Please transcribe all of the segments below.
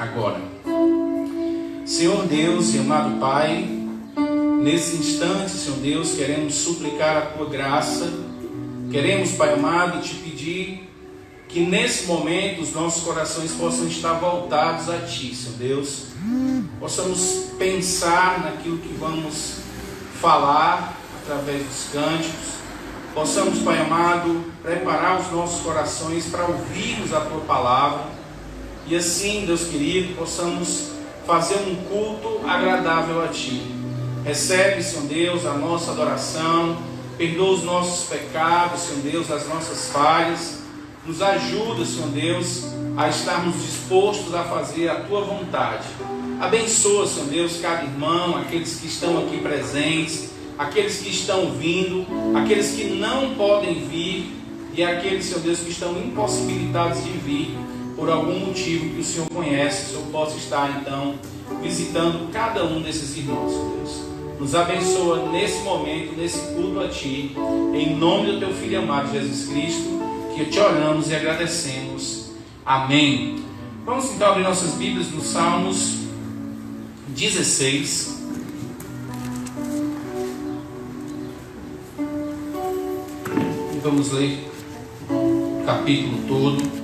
agora. Senhor Deus e amado Pai, nesse instante, Senhor Deus, queremos suplicar a Tua graça, queremos, Pai amado, Te pedir que nesse momento os nossos corações possam estar voltados a Ti, Senhor Deus, possamos pensar naquilo que vamos falar através dos cânticos, possamos, Pai amado, preparar os nossos corações para ouvirmos a Tua palavra e assim, Deus querido, possamos fazer um culto agradável a Ti. Recebe, Senhor Deus, a nossa adoração, perdoa os nossos pecados, Senhor Deus, as nossas falhas, nos ajuda, Senhor Deus, a estarmos dispostos a fazer a Tua vontade. Abençoa, Senhor Deus, cada irmão, aqueles que estão aqui presentes, aqueles que estão vindo, aqueles que não podem vir e aqueles, Senhor Deus, que estão impossibilitados de vir por algum motivo que o Senhor conhece. O Senhor possa estar, então, visitando cada um desses irmãos, Senhor Deus. Nos abençoa nesse momento, nesse culto a Ti, em nome do Teu Filho amado Jesus Cristo, que Te oramos e agradecemos. Amém. Vamos então abrir nossas Bíblias no Salmos 16. E vamos ler o capítulo todo.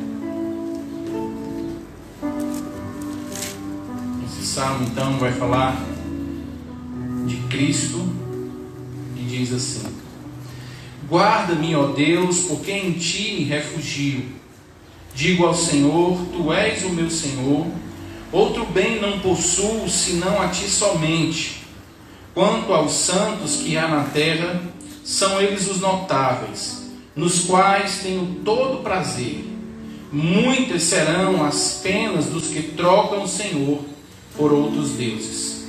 Esse salmo então vai falar de Cristo e diz assim: guarda-me, ó Deus, porque em Ti me refugio. Digo ao Senhor, Tu és o meu Senhor. Outro bem não possuo, senão a Ti somente. Quanto aos santos que há na terra, são eles os notáveis, nos quais tenho todo prazer. Muitas serão as penas dos que trocam o Senhor por outros deuses.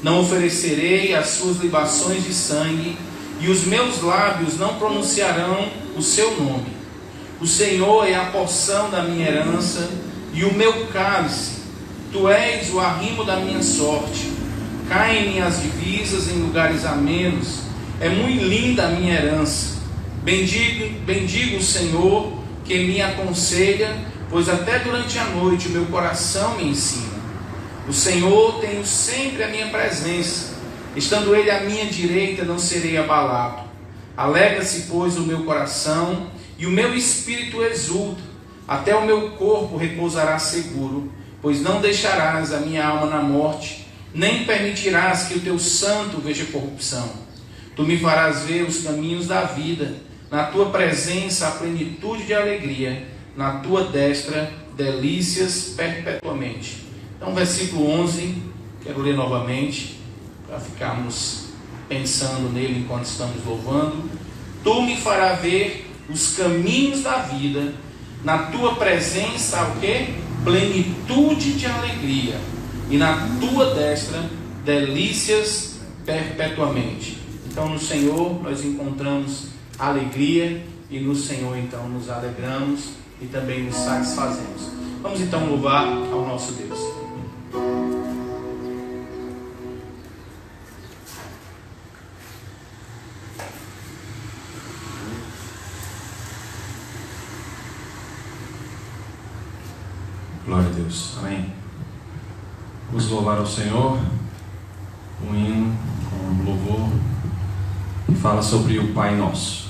Não oferecerei as suas libações de sangue, e os meus lábios não pronunciarão o seu nome. O Senhor é a porção da minha herança e o meu cálice. Tu és o arrimo da minha sorte. Caem-me as divisas em lugares amenos. É muito linda a minha herança. Bendigo o Senhor que me aconselha, pois até durante a noite o meu coração me ensina. O Senhor tenho sempre a minha presença. Estando Ele à minha direita, não serei abalado. Alegra-se, pois, o meu coração, e o meu espírito exulta. Até o meu corpo repousará seguro, pois não deixarás a minha alma na morte, nem permitirás que o teu santo veja corrupção. Tu me farás ver os caminhos da vida. Na tua presença a plenitude de alegria, na tua destra delícias perpetuamente. Então, versículo 11, quero ler novamente, para ficarmos pensando nele enquanto estamos louvando. Tu me farás ver os caminhos da vida, na tua presença há o quê? Plenitude de alegria, e na tua destra delícias perpetuamente. Então no Senhor nós encontramos alegria, e no Senhor então nos alegramos e também nos satisfazemos. Vamos então louvar ao nosso Deus. Glória a Deus, amém. Vamos louvar ao Senhor, um hino, um louvor que fala sobre o Pai Nosso.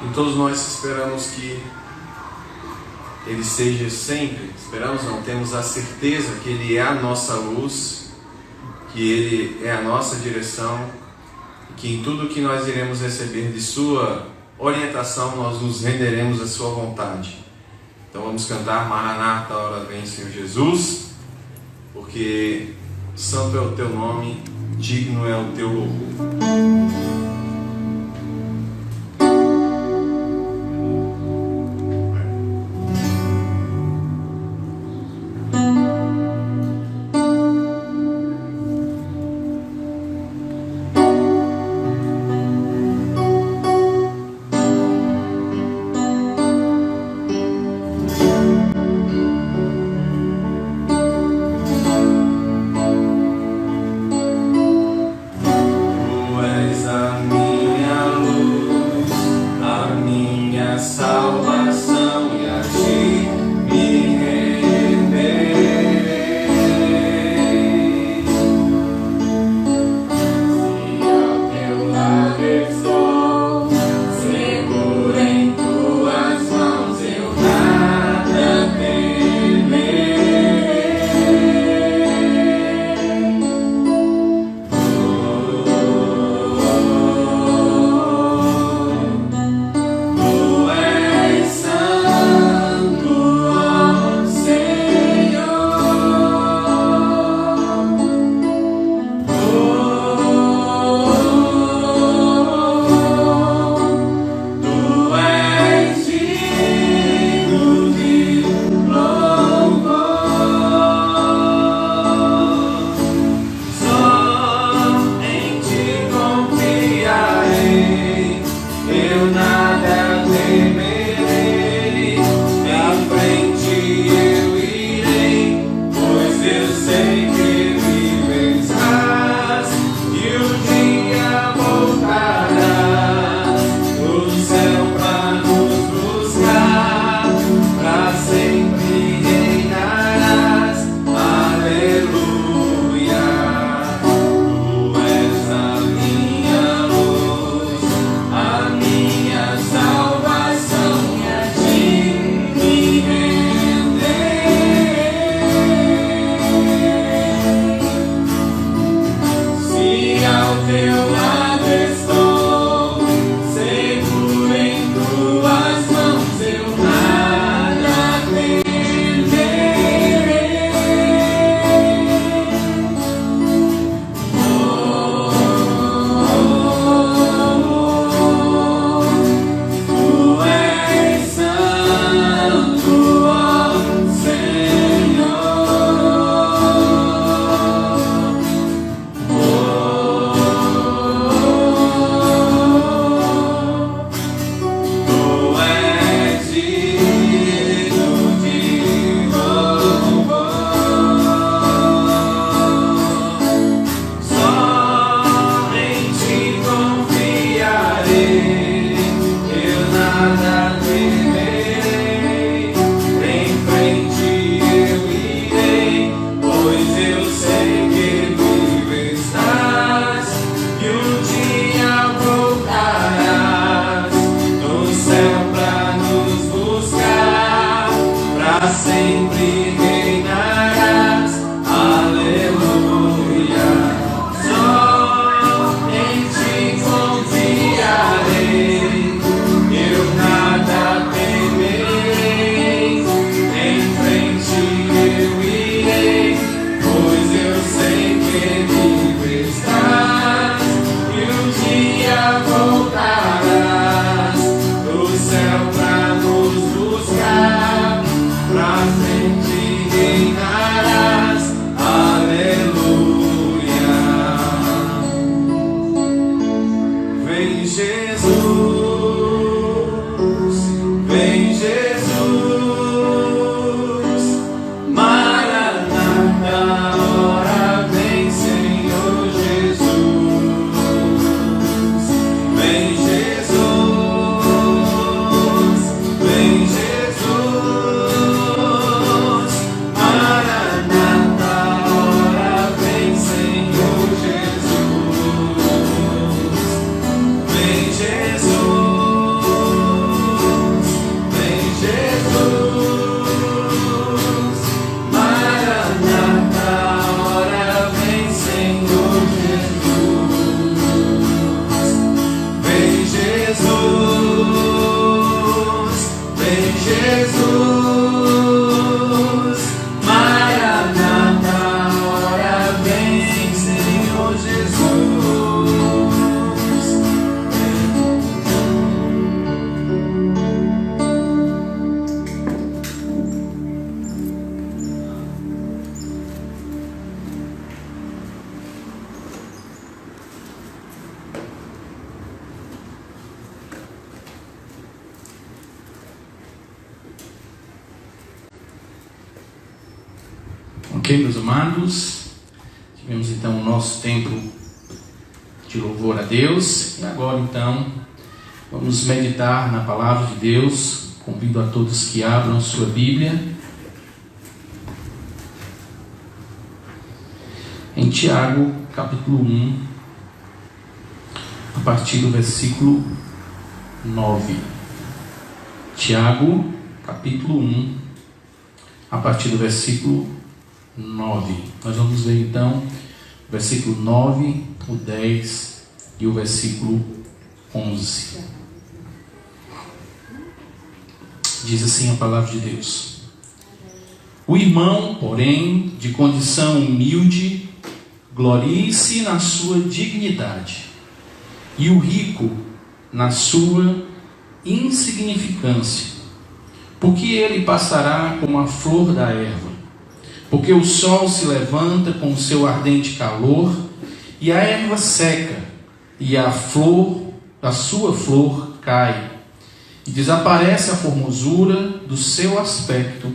E todos nós esperamos que Ele seja sempre, esperamos não, temos a certeza que Ele é a nossa luz, que Ele é a nossa direção, e que em tudo que nós iremos receber de Sua orientação, nós nos renderemos à Sua vontade. Então vamos cantar Maranata, hora vem, Senhor Jesus, porque santo é o Teu nome, digno é o Teu louvor. A Ok, meus amados, tivemos então o nosso tempo de louvor a Deus e agora então vamos meditar na palavra de Deus. Convido a todos que abram sua Bíblia em Tiago, capítulo 1, a partir do versículo 9. Tiago, capítulo 1, a partir do versículo 9. Nós vamos ver então o versículo 9, o 10 e o versículo 11. Diz assim a palavra de Deus: o irmão, porém, de condição humilde, glorie-se na sua dignidade, e o rico na sua insignificância, porque ele passará como a flor da erva. Porque o sol se levanta com o seu ardente calor, e a erva seca, e a sua flor cai, e desaparece a formosura do seu aspecto.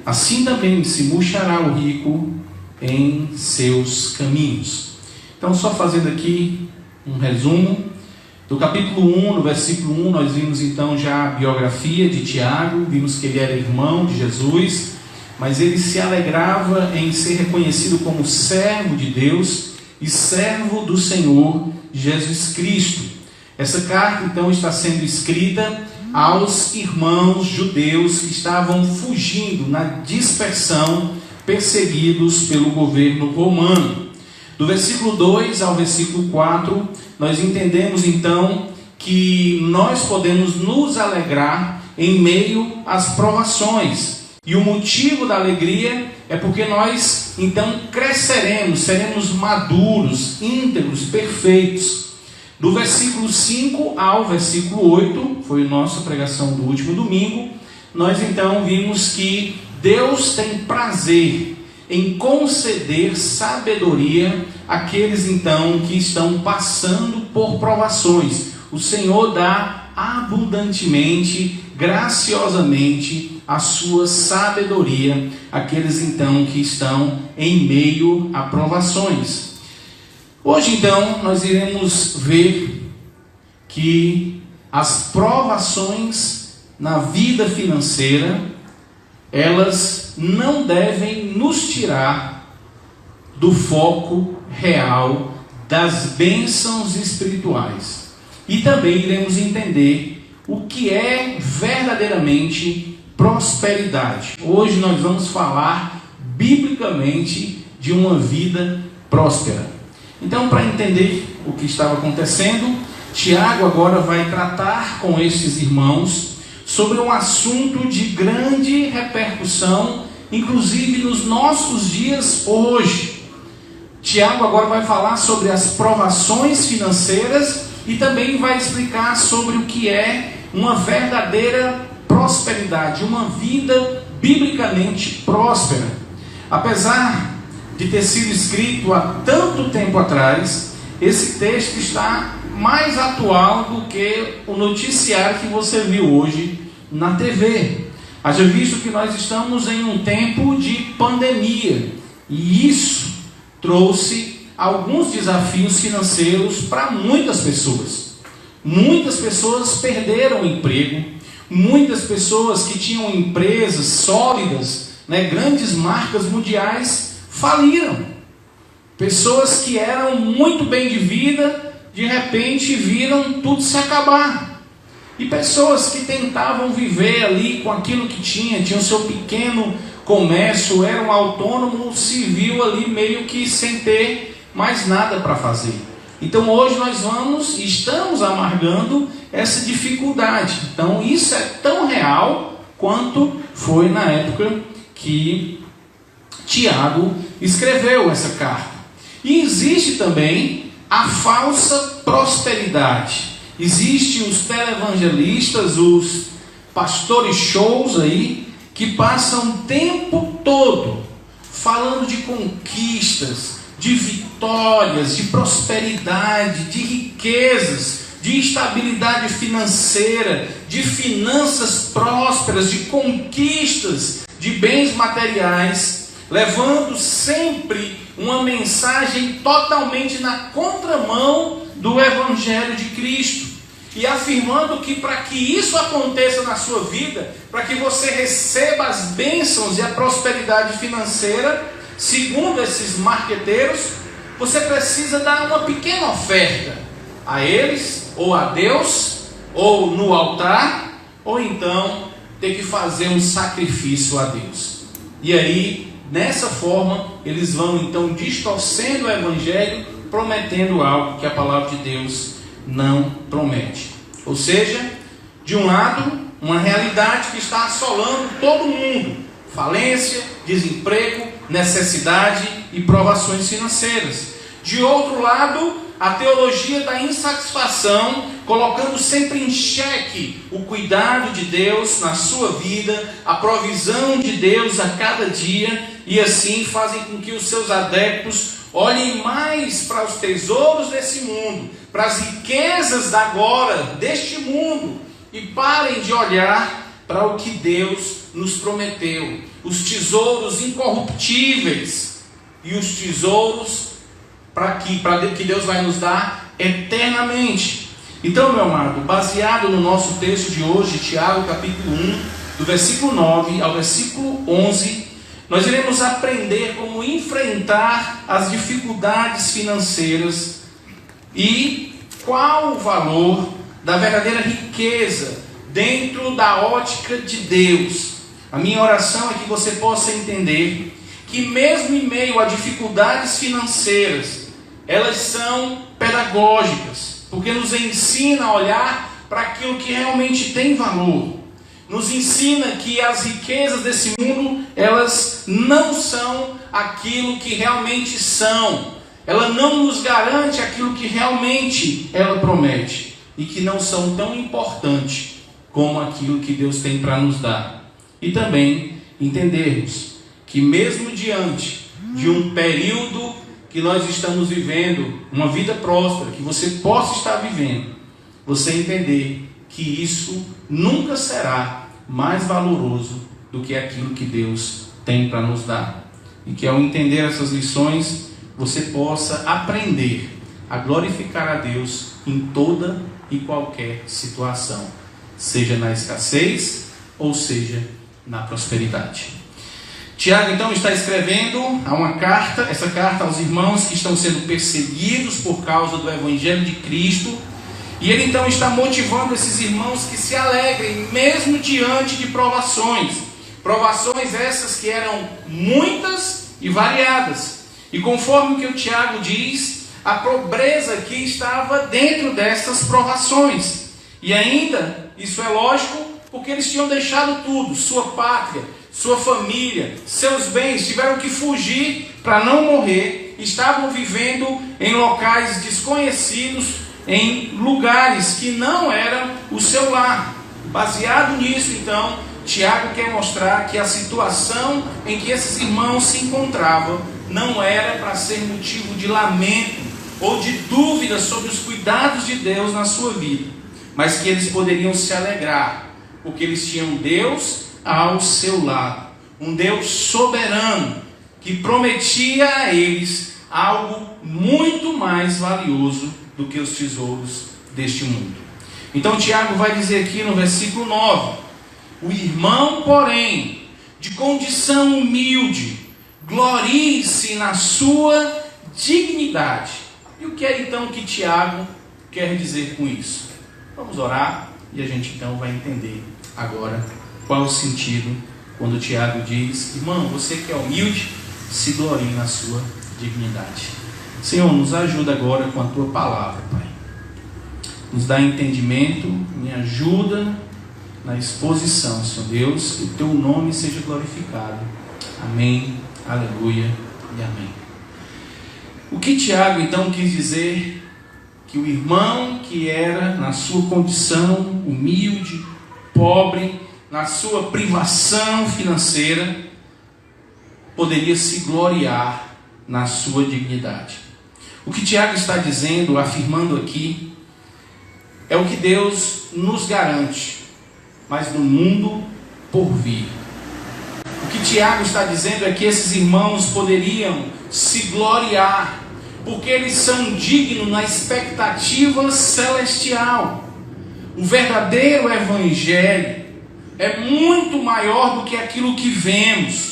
Assim também se murchará o rico em seus caminhos. Então, só fazendo aqui um resumo do capítulo 1, no versículo 1, nós vimos então já a biografia de Tiago, vimos que ele era irmão de Jesus, mas ele se alegrava em ser reconhecido como servo de Deus e servo do Senhor Jesus Cristo. Essa carta então está sendo escrita aos irmãos judeus que estavam fugindo na dispersão, perseguidos pelo governo romano. Do versículo 2 ao versículo 4, nós entendemos então que nós podemos nos alegrar em meio às provações. E o motivo da alegria é porque nós então cresceremos, seremos maduros, íntegros, perfeitos. Do versículo 5 ao versículo 8, foi a nossa pregação do último domingo, nós então vimos que Deus tem prazer em conceder sabedoria àqueles então que estão passando por provações. O Senhor dá abundantemente, graciosamente, a sua sabedoria àqueles então que estão em meio a provações. Hoje então nós iremos ver que as provações na vida financeira, elas não devem nos tirar do foco real das bênçãos espirituais. E também iremos entender o que é verdadeiramente prosperidade. Hoje nós vamos falar biblicamente de uma vida próspera. Então, para entender o que estava acontecendo, Tiago agora vai tratar com estes irmãos sobre um assunto de grande repercussão, inclusive nos nossos dias hoje. Tiago agora vai falar sobre as provações financeiras e também vai explicar sobre o que é uma verdadeira prosperidade, uma vida biblicamente próspera. Apesar de ter sido escrito há tanto tempo atrás, esse texto está mais atual do que o noticiário que você viu hoje na TV. Haja visto que nós estamos em um tempo de pandemia, e isso trouxe alguns desafios financeiros para muitas pessoas. Muitas pessoas perderam o emprego, muitas pessoas que tinham empresas sólidas, grandes marcas mundiais, faliram. Pessoas que eram muito bem de vida, de repente viram tudo se acabar. E pessoas que tentavam viver ali com aquilo que tinham seu pequeno comércio, eram autônomos, se viu ali meio que sem ter mais nada para fazer. Então hoje nós estamos amargando essa dificuldade. Então isso é tão real quanto foi na época que Tiago escreveu essa carta. E existe também a falsa prosperidade. Existem os televangelistas, os pastores shows aí, que passam o tempo todo falando de conquistas, de vitórias, de prosperidade, de riquezas, de estabilidade financeira, de finanças prósperas, de conquistas, de bens materiais, levando sempre uma mensagem totalmente na contramão do Evangelho de Cristo, e afirmando que para que isso aconteça na sua vida, para que você receba as bênçãos e a prosperidade financeira, segundo esses marqueteiros, você precisa dar uma pequena oferta a eles, ou a Deus, ou no altar, ou então ter que fazer um sacrifício a Deus. E aí, nessa forma, eles vão então distorcendo o Evangelho, prometendo algo que a palavra de Deus não promete. Ou seja, de um lado, uma realidade que está assolando todo mundo: falência, desemprego, necessidade e provações financeiras. De outro lado, a teologia da insatisfação, colocando sempre em xeque o cuidado de Deus na sua vida, a provisão de Deus a cada dia, e assim fazem com que os seus adeptos olhem mais para os tesouros desse mundo, para as riquezas da agora, deste mundo, e parem de olhar para o que Deus nos prometeu, os tesouros incorruptíveis e os tesouros que Deus vai nos dar eternamente. Então, meu amado, baseado no nosso texto de hoje, Tiago capítulo 1, do versículo 9 ao versículo 11, nós iremos aprender como enfrentar as dificuldades financeiras e qual o valor da verdadeira riqueza dentro da ótica de Deus. A minha oração é que você possa entender que mesmo em meio a dificuldades financeiras, elas são pedagógicas, porque nos ensina a olhar para aquilo que realmente tem valor. Nos ensina que as riquezas desse mundo, elas não são aquilo que realmente são. Ela não nos garante aquilo que realmente ela promete. E que não são tão importantes como aquilo que Deus tem para nos dar. E também entendermos que mesmo diante de um período que nós estamos vivendo, uma vida próspera, que você possa estar vivendo, você entender que isso nunca será mais valoroso do que aquilo que Deus tem para nos dar. E que ao entender essas lições, você possa aprender a glorificar a Deus em toda e qualquer situação, seja na escassez ou seja na prosperidade. Tiago então está escrevendo essa carta aos irmãos que estão sendo perseguidos por causa do Evangelho de Cristo, E ele então está motivando esses irmãos que se alegrem, mesmo diante de provações. Provações essas que eram muitas e variadas. E conforme o que o Tiago diz, a pobreza aqui estava dentro dessas provações. E ainda, isso é lógico, porque eles tinham deixado tudo, sua pátria, sua família, seus bens, tiveram que fugir para não morrer, estavam vivendo em locais desconhecidos, em lugares que não eram o seu lar. Baseado nisso, então, Tiago quer mostrar que a situação em que esses irmãos se encontravam não era para ser motivo de lamento ou de dúvida sobre os cuidados de Deus na sua vida, mas que eles poderiam se alegrar, porque eles tinham Deus ao seu lado, um Deus soberano, que prometia a eles algo muito mais valioso do que os tesouros deste mundo. Então Tiago vai dizer aqui no versículo 9: o irmão, porém, de condição humilde, glorie-se na sua dignidade. E o que é então que Tiago quer dizer com isso? Vamos orar e a gente então vai entender agora qual o sentido quando Tiago diz: irmão, você que é humilde, se glorie na sua dignidade. Senhor, nos ajuda agora com a tua palavra, Pai. Nos dá entendimento, me ajuda na exposição, Senhor Deus, que o teu nome seja glorificado. Amém, aleluia e amém. O que Tiago então quis dizer? Que o irmão que era na sua condição humilde, pobre, na sua privação financeira, poderia se gloriar na sua dignidade. O que Tiago está dizendo, afirmando aqui, é o que Deus nos garante, mas no mundo por vir. O que Tiago está dizendo é que esses irmãos poderiam se gloriar, porque eles são dignos na expectativa celestial. O verdadeiro evangelho é muito maior do que aquilo que vemos.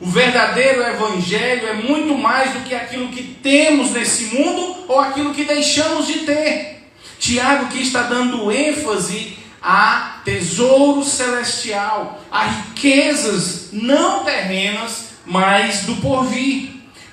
O verdadeiro evangelho é muito mais do que aquilo que temos nesse mundo ou aquilo que deixamos de ter. Tiago aqui está dando ênfase a tesouro celestial, a riquezas não terrenas, mas do porvir.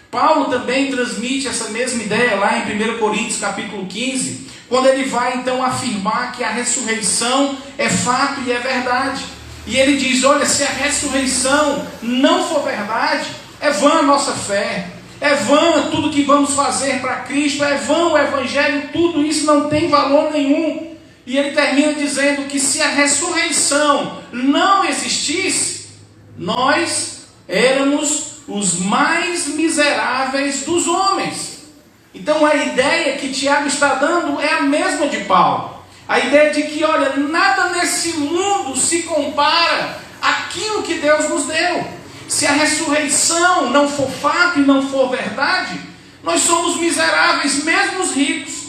Paulo também transmite essa mesma ideia lá em 1 Coríntios capítulo 15, quando ele vai então afirmar que a ressurreição é fato e é verdade. E ele diz: olha, se a ressurreição não for verdade, é vã a nossa fé, é vã tudo que vamos fazer para Cristo, é vã o evangelho, tudo isso não tem valor nenhum. E ele termina dizendo que se a ressurreição não existisse, nós éramos os mais miseráveis dos homens. Então a ideia que Tiago está dando é a mesma de Paulo. A ideia de que, olha, nada nesse mundo se compara àquilo que Deus nos deu. Se a ressurreição não for fato e não for verdade, nós somos miseráveis, mesmo os ricos.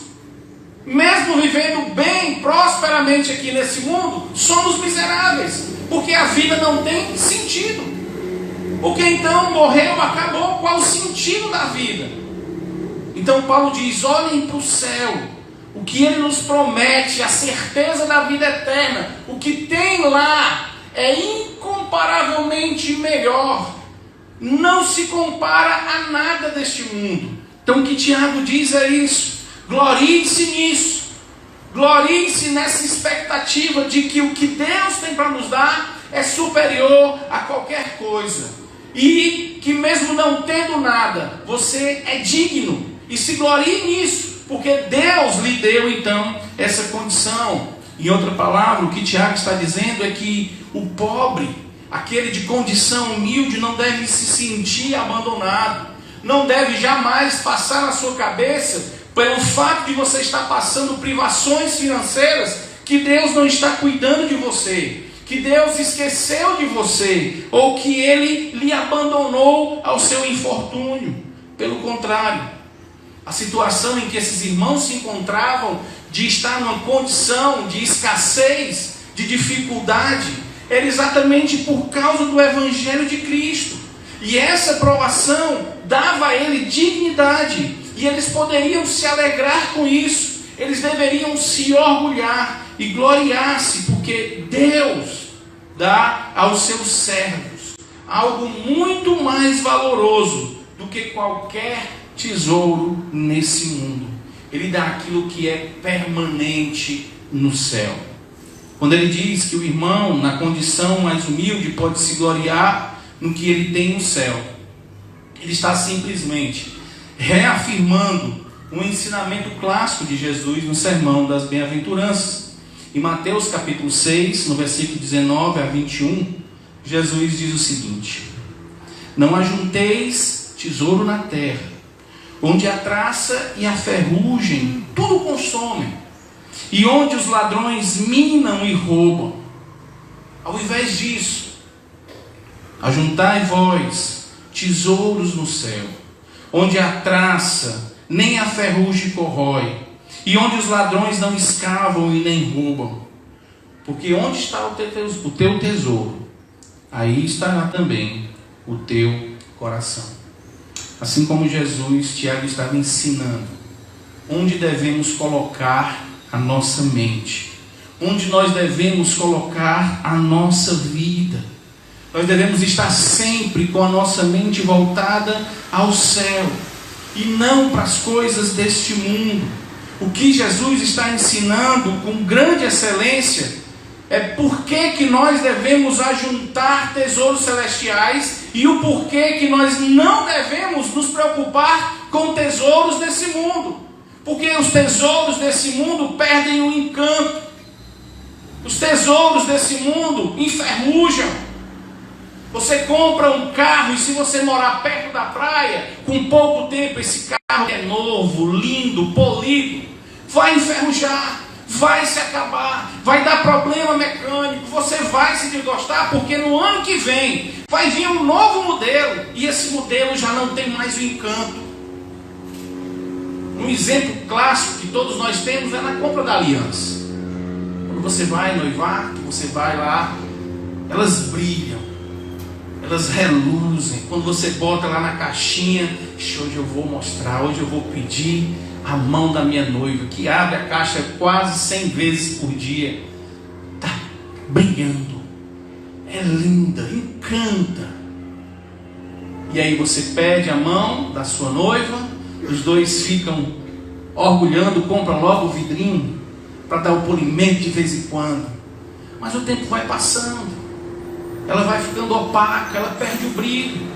Mesmo vivendo bem, prosperamente aqui nesse mundo, somos miseráveis, porque a vida não tem sentido. Porque então morreu, acabou, qual o sentido da vida? Então Paulo diz: olhem para o céu, o que ele nos promete, a certeza da vida eterna, o que tem lá é incomparavelmente melhor, não se compara a nada deste mundo. Então o que Tiago diz é isso: glorie-se nisso, glorie-se nessa expectativa de que o que Deus tem para nos dar é superior a qualquer coisa, e que mesmo não tendo nada, você é digno, e se glorie nisso, porque Deus lhe deu então essa condição. Em outra palavra, o que Tiago está dizendo é que o pobre, aquele de condição humilde, não deve se sentir abandonado, não deve jamais passar na sua cabeça, pelo fato de você estar passando privações financeiras, que Deus não está cuidando de você, que Deus esqueceu de você, ou que Ele lhe abandonou ao seu infortúnio. Pelo contrário, a situação em que esses irmãos se encontravam, de estar numa condição de escassez, de dificuldade, era exatamente por causa do Evangelho de Cristo. E essa provação dava a ele dignidade, e eles poderiam se alegrar com isso. Eles deveriam se orgulhar e gloriar-se, porque Deus dá aos seus servos algo muito mais valoroso do que qualquer tesouro nesse mundo. Ele dá aquilo que é permanente no céu. Quando ele diz que o irmão, na condição mais humilde, pode se gloriar no que ele tem no céu, ele está simplesmente reafirmando um ensinamento clássico de Jesus no Sermão das Bem-aventuranças. Em Mateus capítulo 6, no versículo 19 a 21, Jesus diz o seguinte: não ajunteis tesouro na terra, onde a traça e a ferrugem tudo consomem, e onde os ladrões minam e roubam. Ao invés disso, ajuntai vós tesouros no céu, onde a traça nem a ferrugem corrói, e onde os ladrões não escavam e nem roubam. Porque onde está o teu tesouro, aí estará também o teu coração. Assim como Jesus, Tiago estava ensinando onde devemos colocar a nossa mente, onde nós devemos colocar a nossa vida. Nós devemos estar sempre com a nossa mente voltada ao céu e não para as coisas deste mundo. O que Jesus está ensinando com grande excelência é por que nós devemos ajuntar tesouros celestiais e o porquê que nós não devemos nos preocupar com tesouros desse mundo. Porque os tesouros desse mundo perdem o encanto. Os tesouros desse mundo enferrujam. Você compra um carro e se você morar perto da praia, com pouco tempo esse carro é novo, lindo, polido, vai enferrujar, vai se acabar, vai dar problema mecânico, você vai se desgostar, porque no ano que vem vai vir um novo modelo e esse modelo já não tem mais o encanto. Um exemplo clássico que todos nós temos é na compra da aliança. Quando você vai noivar, você vai lá, elas brilham, elas reluzem. Quando você bota lá na caixinha, hoje eu vou mostrar, hoje eu vou pedir a mão da minha noiva, que abre a caixa quase 100 vezes por dia, está brilhando, é linda, encanta. E aí você pede a mão da sua noiva, os dois ficam orgulhando, compram logo o vidrinho para dar o polimento de vez em quando. Mas o tempo vai passando, ela vai ficando opaca, ela perde o brilho,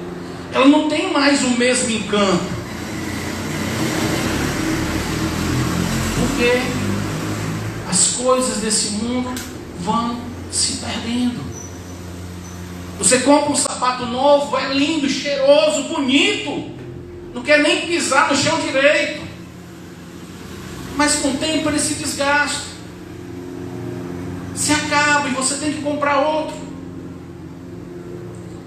ela não tem mais o mesmo encanto. Porque as coisas desse mundo vão se perdendo. Você compra um sapato novo, é lindo, cheiroso, bonito, não quer nem pisar no chão direito, mas com o tempo ele se desgasta, se acaba e você tem que comprar outro.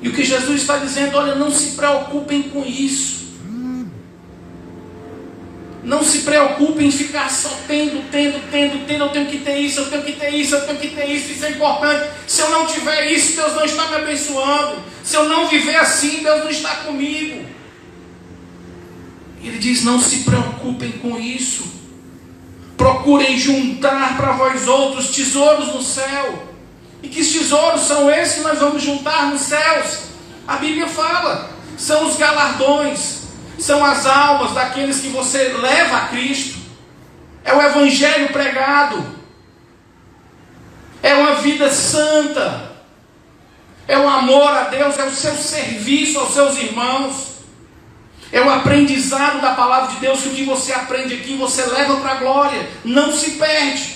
E o que Jesus está dizendo: olha, não se preocupem com isso. Não se preocupem em ficar só tendo. Eu tenho que ter isso, eu tenho que ter isso, eu tenho que ter isso. Isso é importante. Se eu não tiver isso, Deus não está me abençoando. Se eu não viver assim, Deus não está comigo. Ele diz: não se preocupem com isso. Procurem juntar para vós outros tesouros no céu. E que tesouros são esses que nós vamos juntar nos céus? A Bíblia fala, são os galardões, são as almas daqueles que você leva a Cristo, é o evangelho pregado, é uma vida santa, é o amor a Deus, é o seu serviço aos seus irmãos, é o aprendizado da palavra de Deus, que o que você aprende aqui você leva para a glória, não se perde.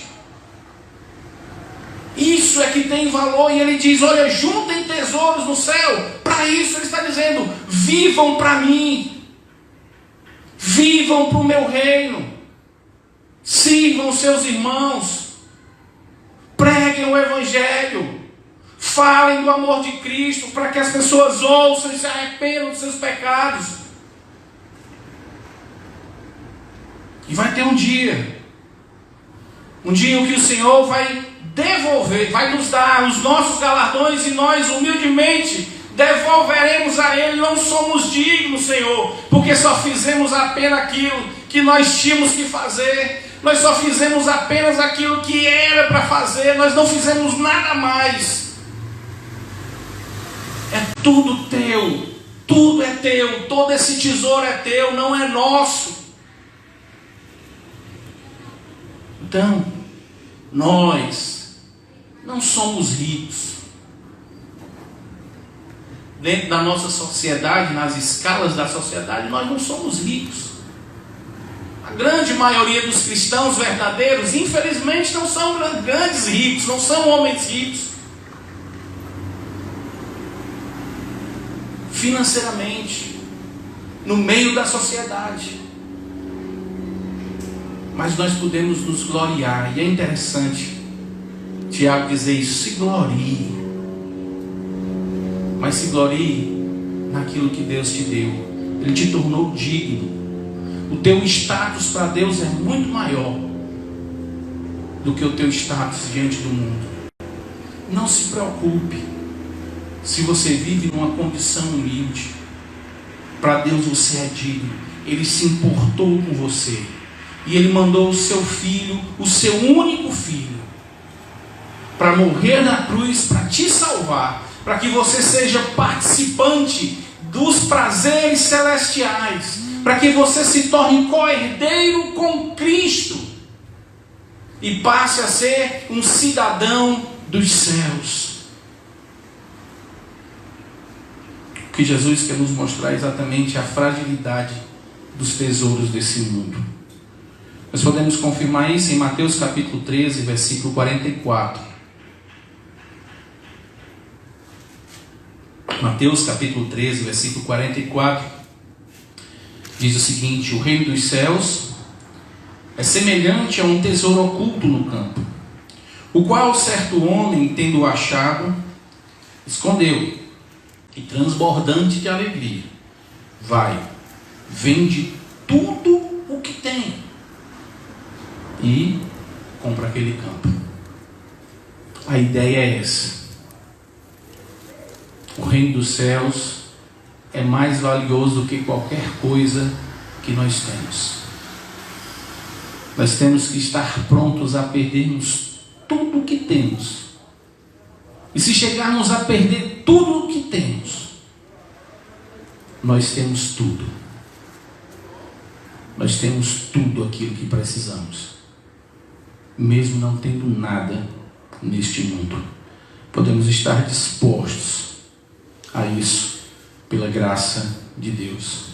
Isso é que tem valor. E ele diz: olha, juntem tesouros no céu. Para isso ele está dizendo: vivam para mim, vivam para o meu reino, sirvam seus irmãos, preguem o evangelho, falem do amor de Cristo, para que as pessoas ouçam e se arrependam dos seus pecados. E vai ter um dia em que o Senhor vai devolver, vai nos dar os nossos galardões, e nós humildemente devolveremos a Ele. Não somos dignos, Senhor, porque só fizemos apenas aquilo que nós tínhamos que fazer. Nós só fizemos apenas aquilo que era para fazer, nós não fizemos nada mais. É tudo teu, tudo é teu, todo esse tesouro é teu, não é nosso. Então, nós não somos ricos. Dentro da nossa sociedade, nas escalas da sociedade, nós não somos ricos. A grande maioria dos cristãos verdadeiros, infelizmente, não são grandes ricos, não são homens ricos. Financeiramente, no meio da sociedade. Mas nós podemos nos gloriar, e é interessante Tiago dizer isso: se glorie. Mas se glorie naquilo que Deus te deu. Ele te tornou digno. O teu status para Deus é muito maior do que o teu status diante do mundo. Não se preocupe se você vive numa condição humilde. Para Deus você é digno. Ele se importou com você. E Ele mandou o seu filho, o seu único filho, para morrer na cruz, para te salvar, para que você seja participante dos prazeres celestiais, para que você se torne co-herdeiro com Cristo e passe a ser um cidadão dos céus. O que Jesus quer nos mostrar é exatamente a fragilidade dos tesouros desse mundo. Nós podemos confirmar isso em Mateus capítulo 13, versículo 44. Mateus capítulo 13, versículo 44, diz o seguinte: o reino dos céus é semelhante a um tesouro oculto no campo, o qual certo homem, tendo achado, escondeu, e transbordante de alegria, vai, vende tudo o que tem e compra aquele campo. A ideia é essa. O reino dos céus é mais valioso do que qualquer coisa que nós temos. Nós temos que estar prontos a perdermos tudo o que temos. E se chegarmos a perder tudo o que temos, nós temos tudo. Nós temos tudo aquilo que precisamos. Mesmo não tendo nada neste mundo, podemos estar dispostos a isso, pela graça de Deus.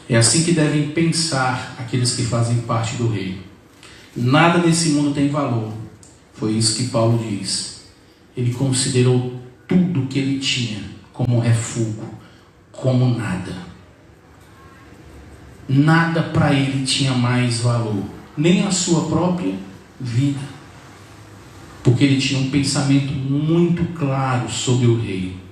É assim que devem pensar aqueles que fazem parte do reino. Nada nesse mundo tem valor. Foi isso que Paulo diz. Ele considerou tudo que ele tinha como refúgio, como nada. Nada para ele tinha mais valor, nem a sua própria vida, porque ele tinha um pensamento muito claro sobre o reino.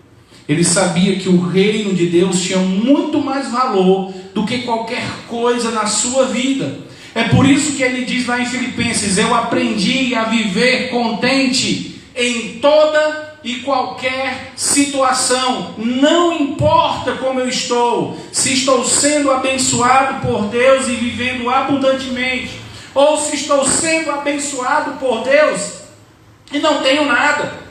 Ele sabia que o reino de Deus tinha muito mais valor do que qualquer coisa na sua vida. É por isso que ele diz lá em Filipenses: eu aprendi a viver contente em toda e qualquer situação. Não importa como eu estou, se estou sendo abençoado por Deus e vivendo abundantemente, ou se estou sendo abençoado por Deus e não tenho nada.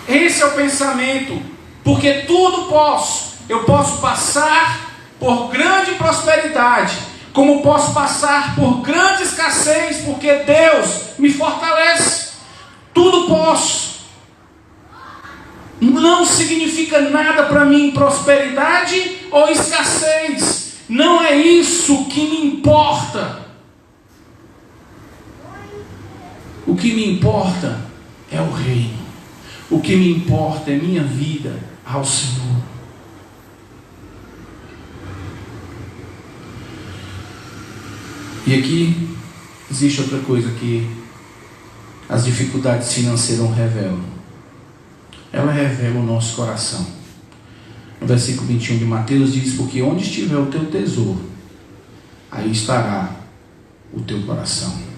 Esse é o pensamento, porque tudo posso. Eu posso passar por grande prosperidade, como posso passar por grande escassez, porque Deus me fortalece. Tudo posso. Não significa nada para mim prosperidade ou escassez. Não é isso que me importa. O que me importa é o reino. O que me importa é minha vida ao Senhor. E aqui existe outra coisa que as dificuldades financeiras revelam. Ela revela o nosso coração. No versículo 21 de Mateus diz: porque onde estiver o teu tesouro, aí estará o teu coração.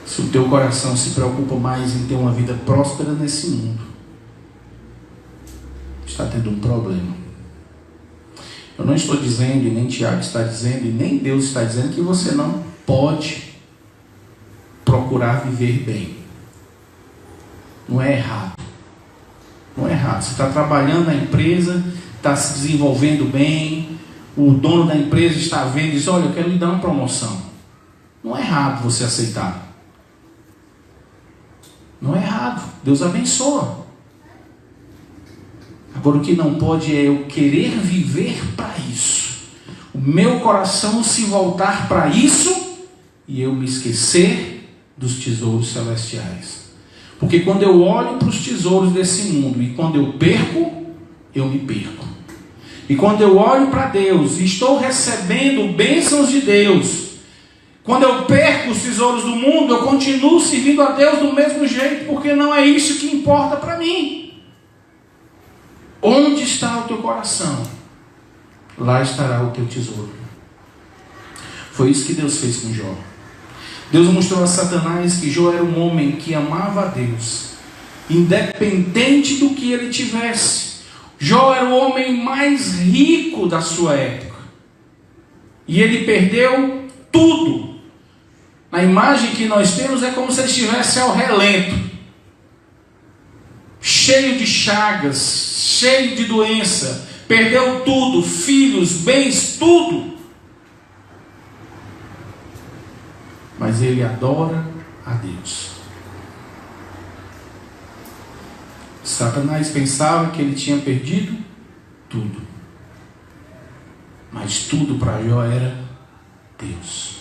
Se o teu coração se preocupa mais em ter uma vida próspera nesse mundo, está tendo um problema. Eu não estou dizendo, e nem Tiago está dizendo, e nem Deus está dizendo que você não pode procurar viver bem. Não é errado. Não é errado. Você está trabalhando na empresa, está se desenvolvendo bem, o dono da empresa está vendo e diz: olha, eu quero lhe dar uma promoção. Não é errado você aceitar. Não é errado. Deus abençoa. Agora, o que não pode é eu querer viver para isso, o meu coração se voltar para isso e eu me esquecer dos tesouros celestiais. Porque quando eu olho para os tesouros desse mundo e quando eu perco, eu me perco. E quando eu olho para Deus e estou recebendo bênçãos de Deus, quando eu perco os tesouros do mundo, eu continuo servindo a Deus do mesmo jeito, porque não é isso que importa para mim. Onde está o teu coração? Lá estará o teu tesouro. Foi isso que Deus fez com Jó. Deus mostrou a Satanás que Jó era um homem que amava a Deus, independente do que ele tivesse. Jó era o homem mais rico da sua época. E ele perdeu tudo. A imagem que nós temos é como se ele estivesse ao relento, cheio de chagas, cheio de doença, perdeu tudo, filhos, bens, tudo. Mas ele adora a Deus. Satanás pensava que ele tinha perdido tudo, mas tudo para Jó era Deus.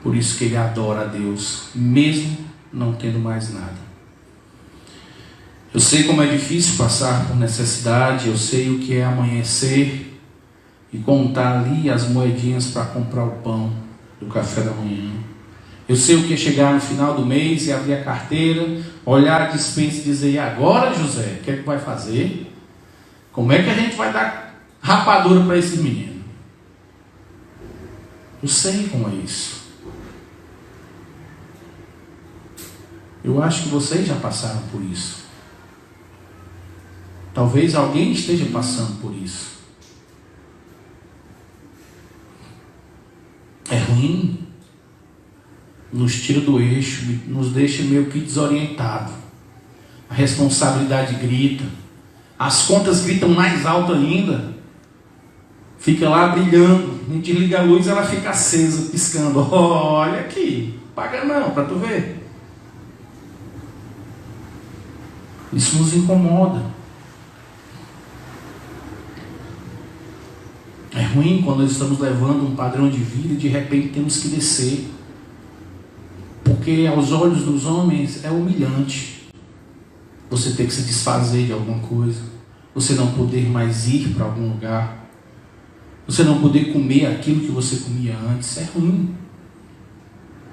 Por isso que ele adora a Deus, mesmo não tendo mais nada. Eu sei como é difícil passar por necessidade, eu sei o que é amanhecer e contar ali as moedinhas para comprar o pão do café da manhã. Eu sei o que é chegar no final do mês e abrir a carteira, olhar a despensa e dizer: e agora, José, o que é que vai fazer? Como é que a gente vai dar rapadura para esse menino? Eu sei como é isso. Eu acho que vocês já passaram por isso. Talvez alguém esteja passando por isso. É ruim. Nos tira do eixo, nos deixa meio que desorientado. A responsabilidade grita. As contas gritam mais alto ainda. Fica lá brilhando. A gente desliga a luz, ela fica acesa, piscando. Olha aqui, paga não, para tu ver. Isso nos incomoda. É ruim quando nós estamos levando um padrão de vida e de repente temos que descer. Porque aos olhos dos homens é humilhante você ter que se desfazer de alguma coisa, você não poder mais ir para algum lugar, você não poder comer aquilo que você comia antes. É ruim.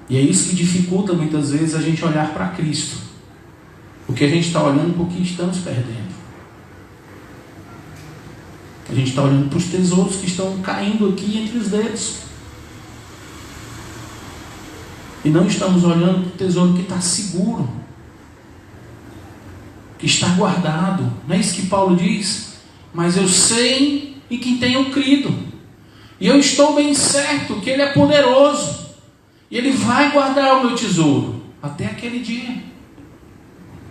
E é isso que dificulta muitas vezes a gente olhar para Cristo, porque a gente está olhando para o que estamos perdendo. A gente está olhando para os tesouros que estão caindo aqui entre os dedos. E não estamos olhando para o tesouro que está seguro, que está guardado. Não é isso que Paulo diz? Mas eu sei em quem tenho crido. E eu estou bem certo que Ele é poderoso. E Ele vai guardar o meu tesouro até aquele dia.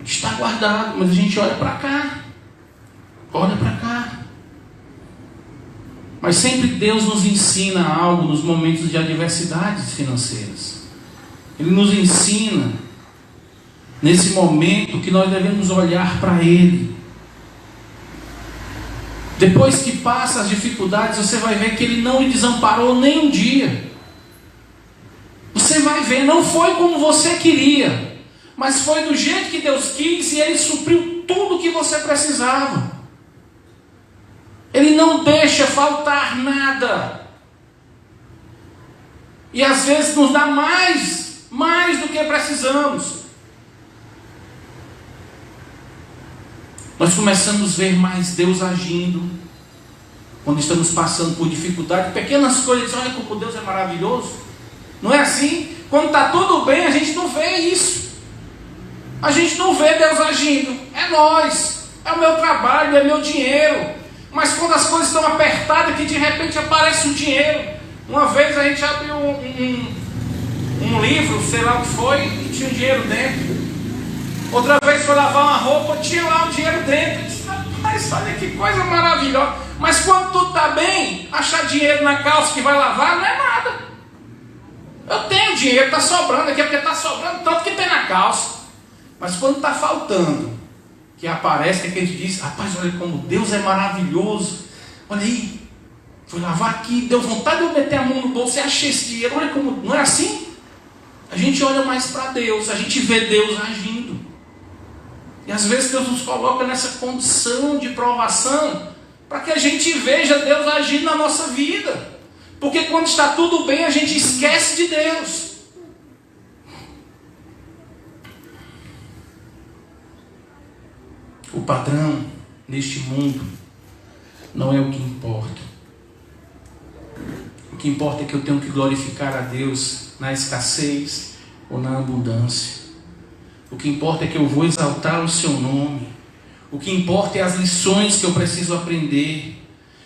Está guardado, mas a gente olha para cá. Olha para cá. Mas sempre Deus nos ensina algo nos momentos de adversidades financeiras. Ele nos ensina nesse momento que nós devemos olhar para Ele. Depois que passa as dificuldades, você vai ver que Ele não lhe desamparou nem um dia. Você vai ver, não foi como você queria, mas foi do jeito que Deus quis e Ele supriu tudo o que você precisava. Ele não deixa faltar nada. E às vezes nos dá mais do que precisamos. Nós começamos a ver mais Deus agindo quando estamos passando por dificuldade, pequenas coisas. Olha como Deus é maravilhoso. Não é assim? Quando está tudo bem, a gente não vê isso. A gente não vê Deus agindo. É nós, é o meu trabalho, é meu dinheiro. Mas quando as coisas estão apertadas, que de repente aparece o dinheiro. Uma vez a gente abriu um livro, sei lá o que foi, e tinha um dinheiro dentro. Outra vez foi lavar uma roupa, tinha lá o dinheiro dentro. Eu disse, mas olha que coisa maravilhosa. Mas quando tudo está bem, achar dinheiro na calça que vai lavar não é nada. Eu tenho dinheiro, está sobrando aqui, porque está sobrando tanto que tem na calça. Mas quando está faltando, que aparece, que a gente diz, rapaz, olha como Deus é maravilhoso. Olha aí, fui lavar aqui, deu vontade de eu meter a mão no bolso e achei esse dinheiro. Olha como, não é assim? A gente olha mais para Deus, a gente vê Deus agindo. E às vezes Deus nos coloca nessa condição de provação, para que a gente veja Deus agindo na nossa vida. Porque quando está tudo bem, a gente esquece de Deus. O padrão neste mundo não é o que importa. O que importa é que eu tenho que glorificar a Deus na escassez ou na abundância. O que importa é que eu vou exaltar o seu nome. O que importa é as lições que eu preciso aprender.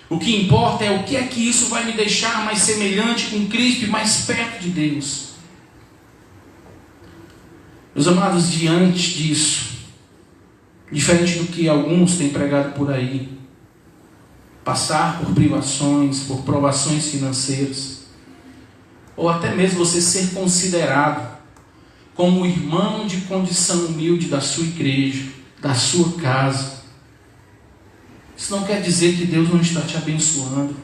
O que importa é o que é que isso vai me deixar mais semelhante com Cristo e mais perto de Deus. Meus amados, diante disso, diferente do que alguns têm pregado por aí, passar por privações, por provações financeiras, ou até mesmo você ser considerado como irmão de condição humilde da sua igreja, da sua casa, isso não quer dizer que Deus não está te abençoando.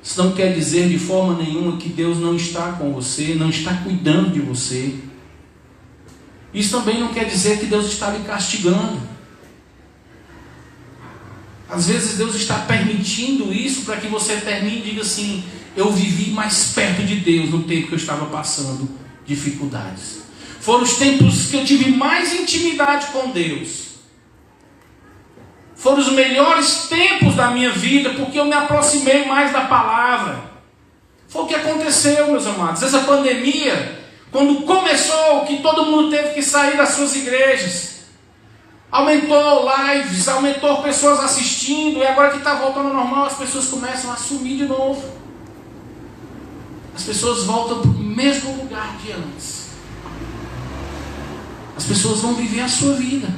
Isso não quer dizer de forma nenhuma que Deus não está com você, não está cuidando de você. Isso também não quer dizer que Deus está lhe castigando. Às vezes Deus está permitindo isso para que você termine e diga assim, eu vivi mais perto de Deus no tempo que eu estava passando dificuldades. Foram os tempos que eu tive mais intimidade com Deus. Foram os melhores tempos da minha vida, porque eu me aproximei mais da palavra. Foi o que aconteceu, meus amados. Essa pandemia, quando começou, que todo mundo teve que sair das suas igrejas, aumentou lives, aumentou pessoas assistindo, e agora que está voltando ao normal, as pessoas começam a sumir de novo. As pessoas voltam para o mesmo lugar de antes. As pessoas vão viver a sua vida.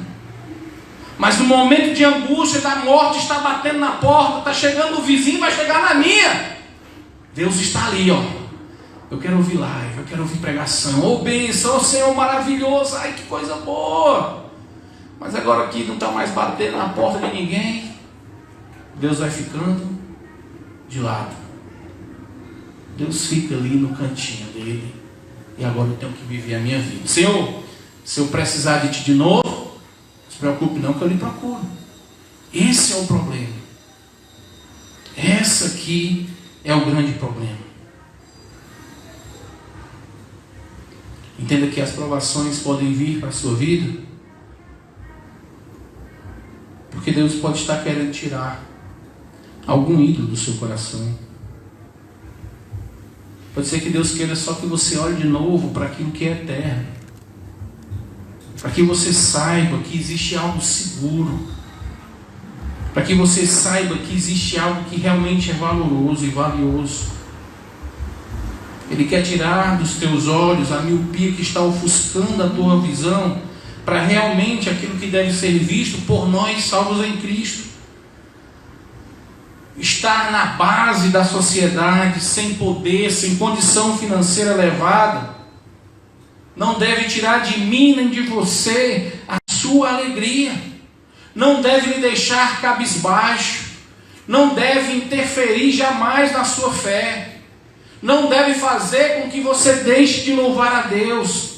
Mas no momento de angústia, da morte, está batendo na porta, está chegando o vizinho, vai chegar na minha. Deus está ali, ó. Eu quero ouvir live, eu quero ouvir pregação. Ô bênção, ô Senhor maravilhoso, ai que coisa boa. Mas agora aqui não está mais batendo na porta de ninguém. Deus vai ficando de lado. Deus fica ali no cantinho dele. E agora eu tenho que viver a minha vida. Senhor, se eu precisar de ti de novo, não se preocupe não que eu lhe procuro. Esse é o problema. Essa aqui é o grande problema. Entenda que as provações podem vir para a sua vida, porque Deus pode estar querendo tirar algum ídolo do seu coração. Pode ser que Deus queira só que você olhe de novo para aquilo que é eterno, para que você saiba que existe algo seguro, para que você saiba que existe algo que realmente é valoroso e valioso. Ele quer tirar dos teus olhos a miopia que está ofuscando a tua visão, para realmente aquilo que deve ser visto por nós salvos em Cristo. Estar na base da sociedade, sem poder, sem condição financeira elevada, não deve tirar de mim nem de você a sua alegria. Não deve lhe deixar cabisbaixo. Não deve interferir jamais na sua fé. Não deve fazer com que você deixe de louvar a Deus.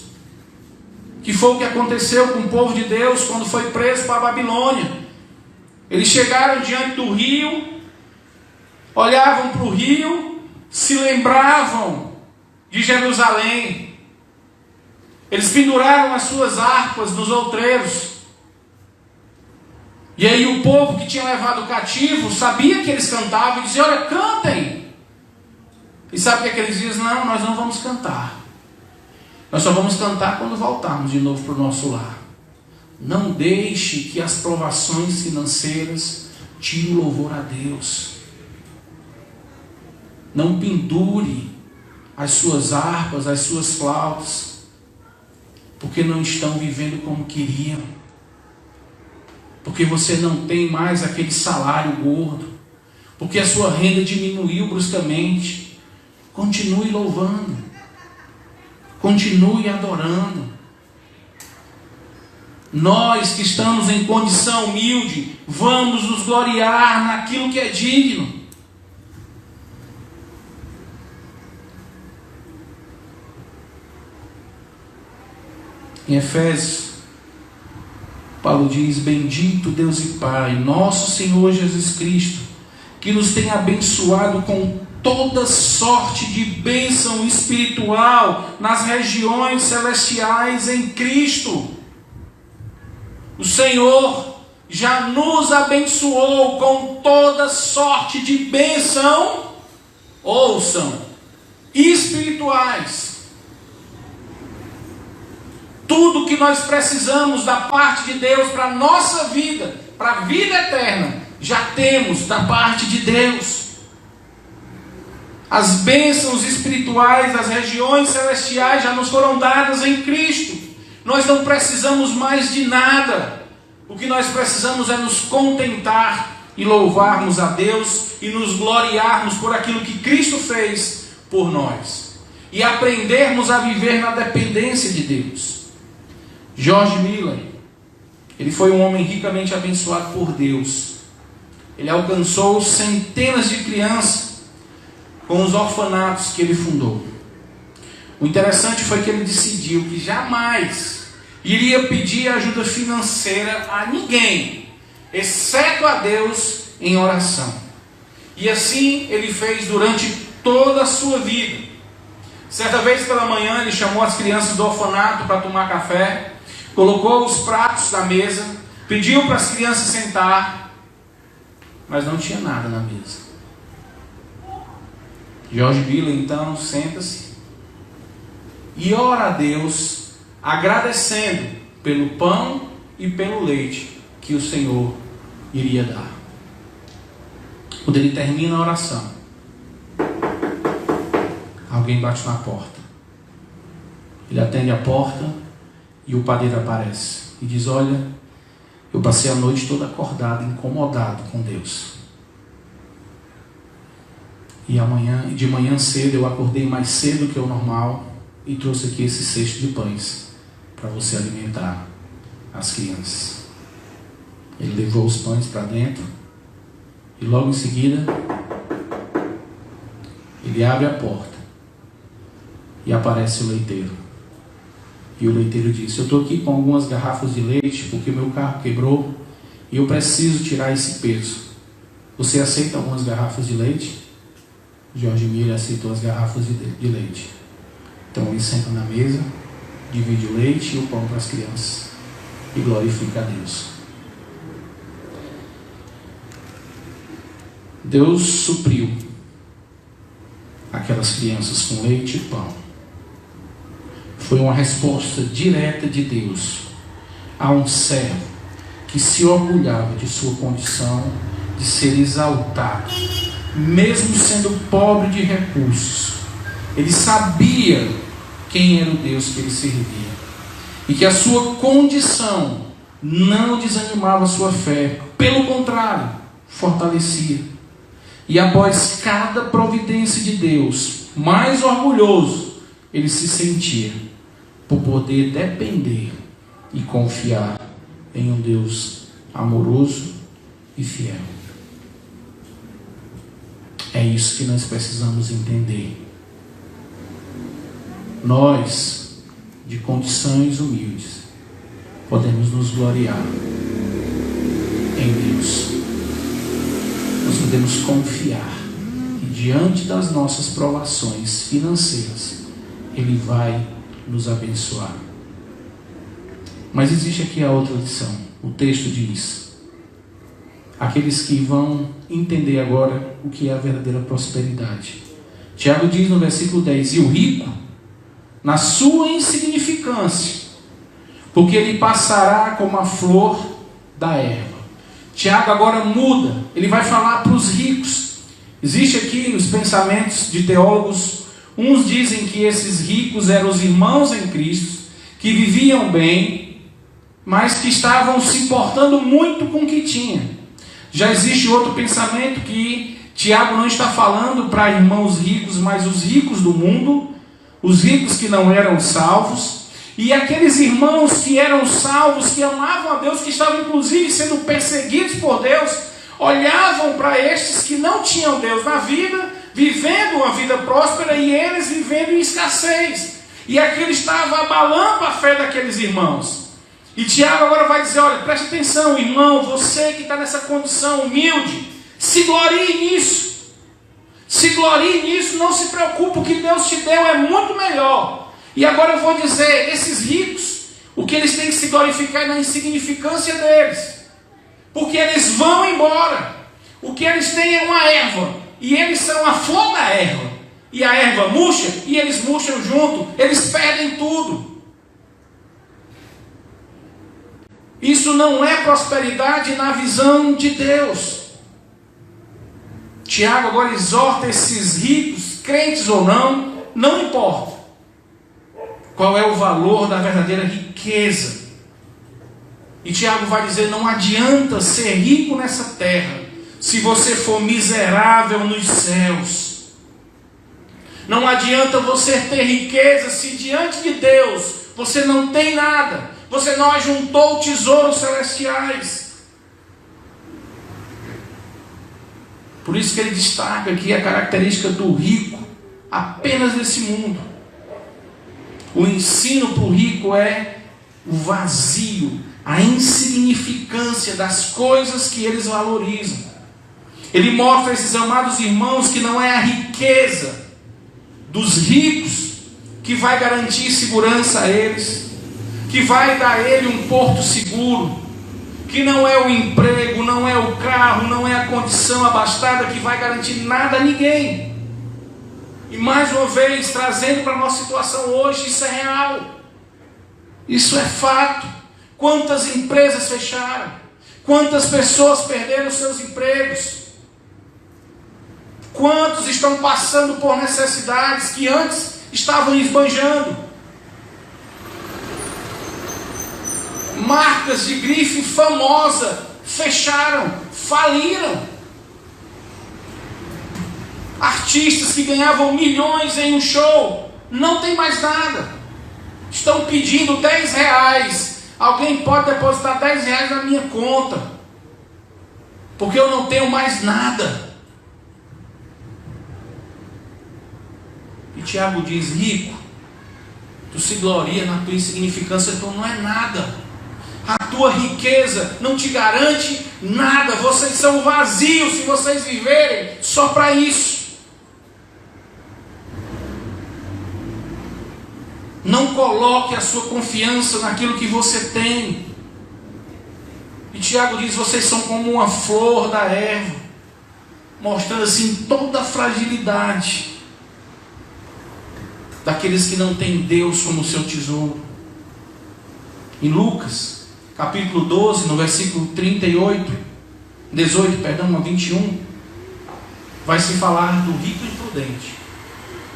Que foi o que aconteceu com o povo de Deus quando foi preso para a Babilônia. Eles chegaram diante do rio, olhavam para o rio, se lembravam de Jerusalém. Eles penduraram as suas harpas nos outreiros. E aí o povo que tinha levado cativo sabia que eles cantavam e dizia, olha, cantem. E sabe o que eles diziam? Não, nós não vamos cantar. Nós só vamos cantar quando voltarmos de novo para o nosso lar. Não deixe que as provações financeiras tire o louvor a Deus. Não pendure as suas harpas, as suas flautas, porque não estão vivendo como queriam, porque você não tem mais aquele salário gordo, porque a sua renda diminuiu bruscamente. Continue louvando, continue adorando. Nós que estamos em condição humilde, vamos nos gloriar naquilo que é digno. Em Efésios, Paulo diz: bendito Deus e Pai, nosso Senhor Jesus Cristo, que nos tem abençoado com toda sorte de bênção espiritual nas regiões celestiais em Cristo. O Senhor já nos abençoou com toda sorte de bênção, ouçam, espirituais. Tudo que nós precisamos da parte de Deus para a nossa vida, para a vida eterna, já temos da parte de Deus. As bênçãos espirituais das regiões celestiais já nos foram dadas em Cristo. Nós não precisamos mais de nada. O que nós precisamos é nos contentar e louvarmos a Deus e nos gloriarmos por aquilo que Cristo fez por nós. E aprendermos a viver na dependência de Deus. George Miller, ele foi um homem ricamente abençoado por Deus. Ele alcançou centenas de crianças com os orfanatos que ele fundou. O interessante foi que ele decidiu que jamais iria pedir ajuda financeira a ninguém, exceto a Deus, em oração. E assim ele fez durante toda a sua vida. Certa vez pela manhã ele chamou as crianças do orfanato para tomar café, colocou os pratos na mesa, pediu para as crianças sentar, mas não tinha nada na mesa. George Miller então senta-se e ora a Deus, agradecendo pelo pão e pelo leite que o Senhor iria dar. Quando ele termina a oração, alguém bate na porta. Ele atende a porta e o padeiro aparece e diz: olha, eu passei a noite toda acordado, incomodado com Deus. E de manhã cedo eu acordei mais cedo que o normal e trouxe aqui esse cesto de pães para você alimentar as crianças. Ele levou os pães para dentro e logo em seguida ele abre a porta e aparece o leiteiro. E o leiteiro disse: eu estou aqui com algumas garrafas de leite porque meu carro quebrou e eu preciso tirar esse peso. Você aceita algumas garrafas de leite? George Miller aceitou as garrafas de leite. Então ele senta na mesa, divide o leite e o pão para as crianças e glorifica a Deus. Deus supriu aquelas crianças com leite e pão. Foi uma resposta direta de Deus a um servo que se orgulhava de sua condição de ser exaltado, mesmo sendo pobre de recursos. Ele sabia quem era o Deus que ele servia e que a sua condição não desanimava a sua fé, pelo contrário, fortalecia. E após cada providência de Deus, mais orgulhoso ele se sentia por poder depender e confiar em um Deus amoroso e fiel. É isso que nós precisamos entender. Nós, de condições humildes, podemos nos gloriar em Deus. Nós podemos confiar que diante das nossas provações financeiras, Ele vai nos abençoar. Mas existe aqui a outra lição. O texto diz: aqueles que vão entender agora o que é a verdadeira prosperidade. Tiago diz no versículo 10: e o rico, na sua insignificância, porque ele passará como a flor da erva. Tiago agora muda, ele vai falar para os ricos. Existe aqui nos pensamentos de teólogos, uns dizem que esses ricos eram os irmãos em Cristo, que viviam bem, mas que estavam se portando muito com o que tinha. Já existe outro pensamento que Tiago não está falando para irmãos ricos, mas os ricos do mundo, os ricos que não eram salvos, e aqueles irmãos que eram salvos, que amavam a Deus, que estavam inclusive sendo perseguidos por Deus, olhavam para estes que não tinham Deus na vida, vivendo uma vida próspera e eles vivendo em escassez. E aquilo estava abalando a fé daqueles irmãos. E Tiago agora vai dizer, olha, preste atenção, irmão, você que está nessa condição humilde, se glorie nisso. Se glorie nisso, não se preocupe, o que Deus te deu é muito melhor. E agora eu vou dizer, esses ricos, o que eles têm que se glorificar é na insignificância deles. Porque eles vão embora. O que eles têm é uma erva, e eles são a flor da erva. E a erva murcha, e eles murcham junto, eles perdem tudo. Isso não é prosperidade na visão de Deus. Tiago agora exorta esses ricos, crentes ou não, não importa qual é o valor da verdadeira riqueza. E Tiago vai dizer, não adianta ser rico nessa terra, se você for miserável nos céus. Não adianta você ter riqueza, se diante de Deus você não tem nada. Você não ajuntou tesouros celestiais. Por isso que ele destaca aqui a característica do rico apenas nesse mundo. O ensino para o rico é o vazio, a insignificância das coisas que eles valorizam. Ele mostra a esses amados irmãos que não é a riqueza dos ricos que vai garantir segurança a eles, que vai dar a ele um porto seguro, que não é o emprego, não é o carro, não é a condição abastada que vai garantir nada a ninguém. E mais uma vez, trazendo para a nossa situação hoje, isso é real, isso é fato. Quantas empresas fecharam, quantas pessoas perderam seus empregos, quantos estão passando por necessidades que antes estavam esbanjando. Marcas de grife famosa fecharam, faliram. Artistas que ganhavam milhões em um show, não tem mais nada. Estão pedindo R$10. Alguém pode depositar R$10 na minha conta, porque eu não tenho mais nada. E Tiago diz, rico, tu se gloria na tua insignificância, tu não é nada. A tua riqueza não te garante nada. Vocês são vazios se vocês viverem só para isso. Não coloque a sua confiança naquilo que você tem. E Tiago diz, vocês são como uma flor da erva, mostrando assim toda a fragilidade daqueles que não têm Deus como seu tesouro. Em Lucas capítulo 12, no versículo 21, vai se falar do rico imprudente,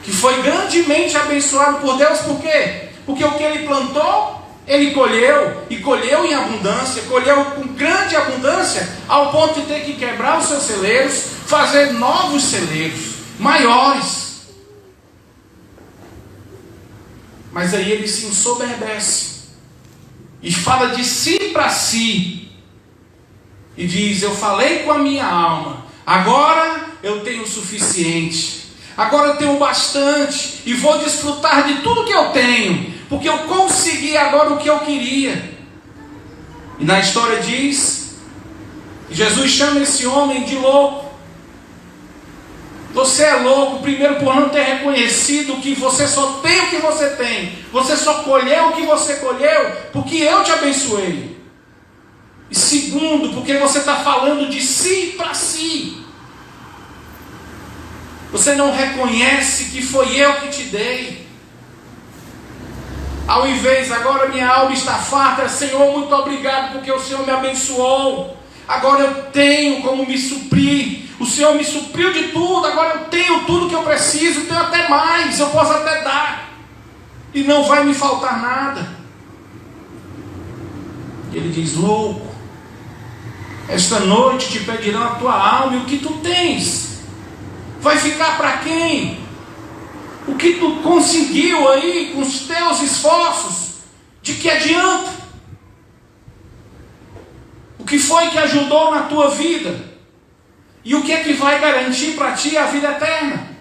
que foi grandemente abençoado por Deus. Por quê? Porque o que ele plantou, ele colheu, e colheu em abundância, colheu com grande abundância, ao ponto de ter que quebrar os seus celeiros, fazer novos celeiros, maiores. Mas aí ele se ensoberbece, e fala de si para si, e diz, eu falei com a minha alma, agora eu tenho o suficiente, agora eu tenho bastante, e vou desfrutar de tudo que eu tenho, porque eu consegui agora o que eu queria. E na história diz, Jesus chama esse homem de louco. Você é louco, primeiro, por não ter reconhecido que você só tem o que você tem. Você só colheu o que você colheu porque eu te abençoei. E segundo, porque você está falando de si para si. Você não reconhece que foi eu que te dei. Ao invés, agora minha alma está farta, Senhor, muito obrigado porque o Senhor me abençoou. agora eu tenho como me suprir. O Senhor me supriu de tudo, agora eu tenho tudo que eu preciso, tenho até mais, eu posso até dar, e não vai me faltar nada. Ele diz: louco, esta noite te pedirão a tua alma, e o que tu tens vai ficar para quem? O que tu conseguiu aí com os teus esforços, de que adianta? O que foi que ajudou na tua vida? E o que é que vai garantir para ti a vida eterna?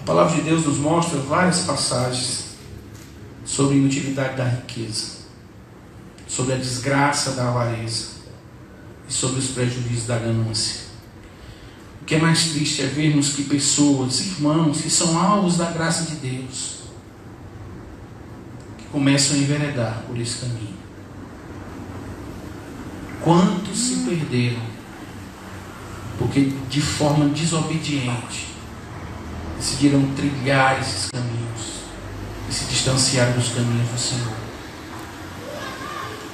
A palavra de Deus nos mostra várias passagens sobre a inutilidade da riqueza, sobre a desgraça da avareza e sobre os prejuízos da ganância. O que é mais triste é vermos que pessoas, irmãos, que são alvos da graça de Deus, começam a enveredar por esse caminho. Quantos se perderam porque de forma desobediente decidiram trilhar esses caminhos e se distanciar dos caminhos do Senhor.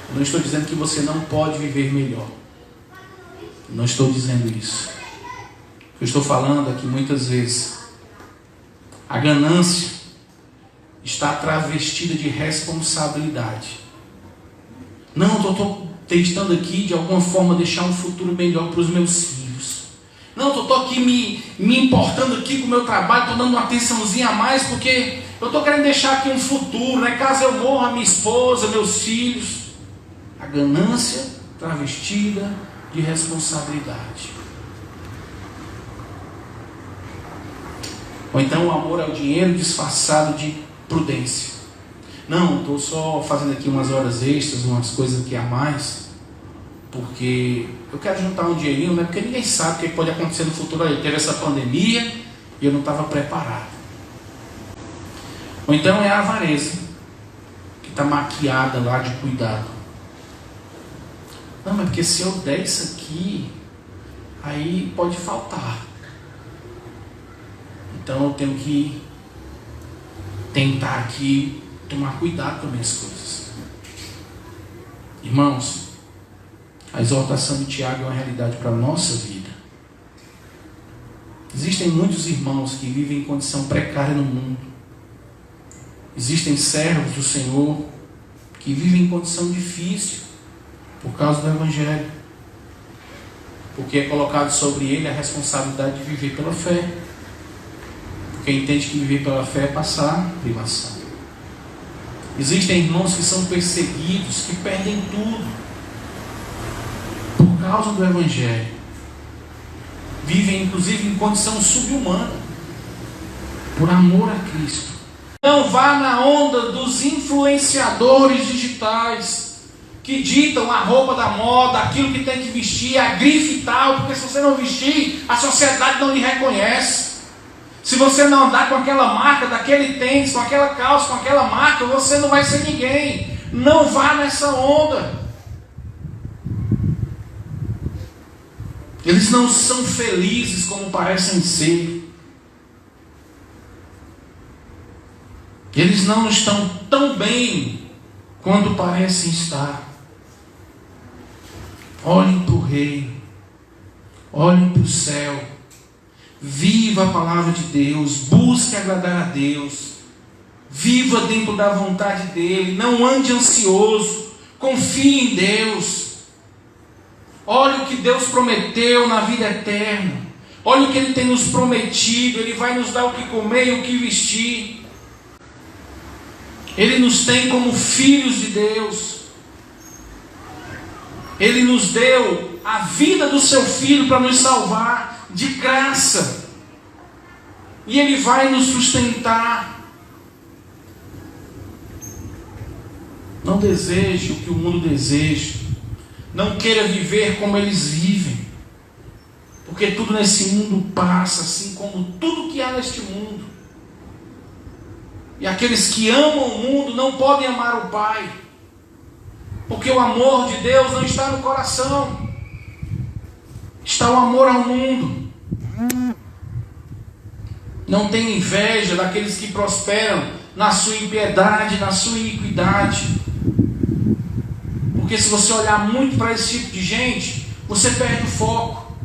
Eu não estou dizendo que você não pode viver melhor. Eu não estou dizendo isso. Eu estou falando é que muitas vezes a ganância está travestida de responsabilidade. Não, eu estou tentando aqui de alguma forma deixar um futuro melhor para os meus filhos. Não, eu estou aqui me importando aqui com o meu trabalho, estou dando uma atençãozinha a mais porque eu estou querendo deixar aqui um futuro, né? Caso eu morra, minha esposa, meus filhos. A ganância travestida de responsabilidade. Ou então o amor ao dinheiro disfarçado de prudência. Não, estou só fazendo aqui umas horas extras, umas coisas aqui a mais, porque eu quero juntar um dinheirinho, né? Porque ninguém sabe o que pode acontecer no futuro. Aí teve essa pandemia e eu não estava preparado. Ou então é a avareza, que está maquiada lá de cuidado. Não, mas porque se eu der isso aqui, aí pode faltar. Então eu tenho que tentar aqui tomar cuidado com as minhas coisas. Irmãos, a exortação de Tiago é uma realidade para a nossa vida. Existem muitos irmãos que vivem em condição precária no mundo. Existem servos do Senhor que vivem em condição difícil por causa do Evangelho, porque é colocado sobre ele a responsabilidade de viver pela fé. Quem entende que viver pela fé é passar privação. Existem irmãos que são perseguidos, que perdem tudo por causa do Evangelho. Vivem inclusive em condição subhumana por amor a Cristo. Não vá na onda dos influenciadores digitais que ditam a roupa da moda, aquilo que tem que vestir, a grife e tal, porque se você não vestir, a sociedade não lhe reconhece. Se você não andar com aquela marca, daquele tênis, com aquela calça, com aquela marca, você não vai ser ninguém. Não vá nessa onda. Eles não são felizes como parecem ser. Eles não estão tão bem quanto parecem estar. Olhem para o Rei. Olhem para o céu. Viva a palavra de Deus, busque agradar a Deus, viva dentro da vontade dEle, não ande ansioso, confie em Deus. Olhe o que Deus prometeu na vida eterna, olhe o que Ele tem nos prometido. Ele vai nos dar o que comer e o que vestir. Ele nos tem como filhos de Deus. Ele nos deu a vida do seu Filho para nos salvar de graça, e Ele vai nos sustentar. Não deseje o que o mundo deseja, não queira viver como eles vivem, porque tudo nesse mundo passa, assim como tudo que há neste mundo. E aqueles que amam o mundo não podem amar o Pai, porque o amor de Deus não está no coração, está o amor ao mundo. Não tenha inveja daqueles que prosperam na sua impiedade, na sua iniquidade. Porque se você olhar muito para esse tipo de gente, você perde o foco.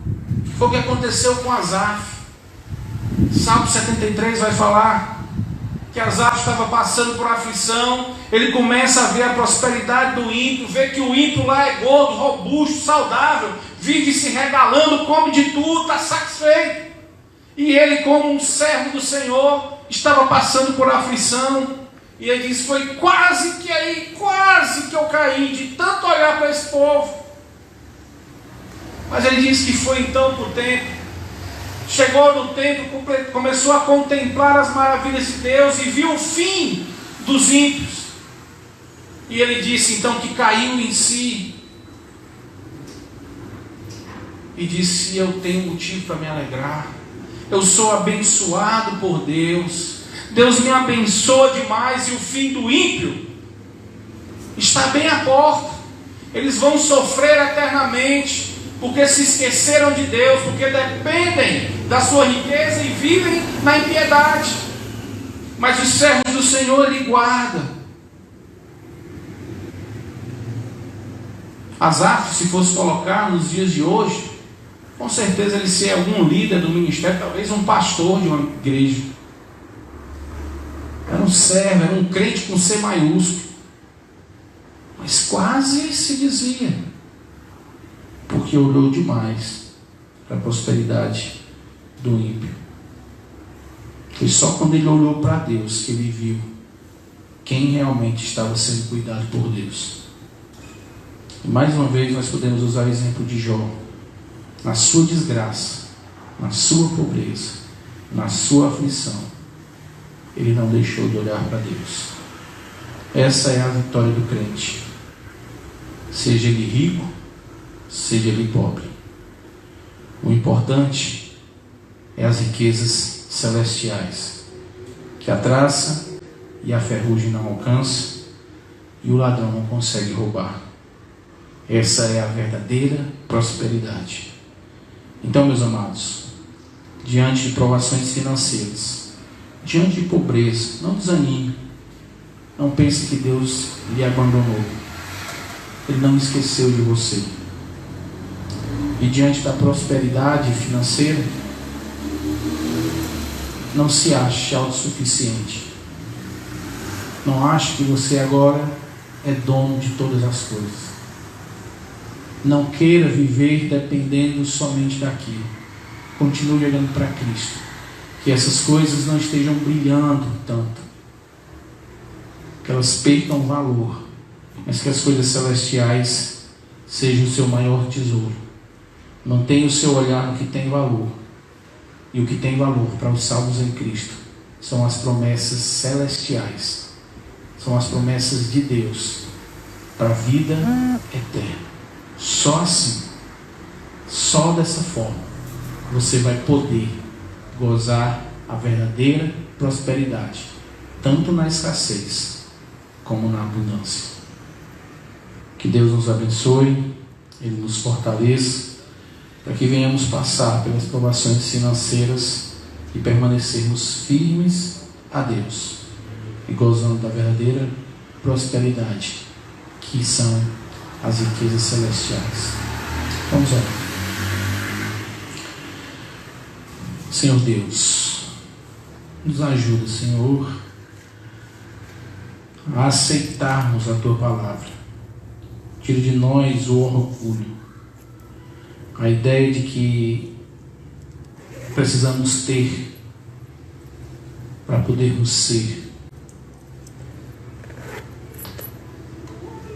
Foi o que aconteceu com Asaf. Salmo 73 vai falar que Asaf estava passando por aflição. Ele começa a ver a prosperidade do ímpio, vê que o ímpio lá é gordo, robusto, saudável, vive se regalando, come de tudo, está satisfeito. E ele, como um servo do Senhor, estava passando por aflição. E ele diz: foi quase que eu caí de tanto olhar para esse povo. Mas ele diz que foi então para o templo. Chegou no templo, começou a contemplar as maravilhas de Deus e viu o fim dos ímpios. E ele disse então que caiu em si e disse: eu tenho motivo para me alegrar. Eu sou abençoado por Deus. Deus me abençoa demais, e o fim do ímpio está bem à porta. Eles vão sofrer eternamente, porque se esqueceram de Deus, porque dependem da sua riqueza e vivem na impiedade. Mas os servos do Senhor Ele guarda. Asaf, se fosse colocar nos dias de hoje, com certeza ele seria algum líder do ministério, talvez um pastor de uma igreja. Era um servo, era um crente com C maiúsculo. Mas quase se desvia, porque olhou demais para a prosperidade do ímpio. Foi só quando ele olhou para Deus que ele viu quem realmente estava sendo cuidado por Deus. E mais uma vez nós podemos usar o exemplo de Jó. Na sua desgraça, na sua pobreza, na sua aflição, ele não deixou de olhar para Deus. Essa é a vitória do crente. Seja ele rico, seja ele pobre. O importante é as riquezas celestiais, que a traça e a ferrugem não alcançam e o ladrão não consegue roubar. Essa é a verdadeira prosperidade. Então, meus amados, diante de provações financeiras, diante de pobreza, não desanime. Não pense que Deus lhe abandonou. Ele não esqueceu de você. E diante da prosperidade financeira, não se ache autossuficiente. Não ache que você agora é dono de todas as coisas. Não queira viver dependendo somente daquilo. Continue olhando para Cristo. Que essas coisas não estejam brilhando tanto, que elas percam valor, mas que as coisas celestiais sejam o seu maior tesouro. Mantenha o seu olhar no que tem valor. E o que tem valor para os salvos em Cristo são as promessas celestiais. São as promessas de Deus para a vida eterna. Só assim, só dessa forma, você vai poder gozar a verdadeira prosperidade, tanto na escassez como na abundância. Que Deus nos abençoe, Ele nos fortaleça, para que venhamos passar pelas provações financeiras e permanecermos firmes a Deus e gozando da verdadeira prosperidade, que são as riquezas celestiais. Vamos orar. Senhor Deus, nos ajuda, Senhor, a aceitarmos a Tua palavra. Tira de nós o orgulho, a ideia de que precisamos ter para podermos ser.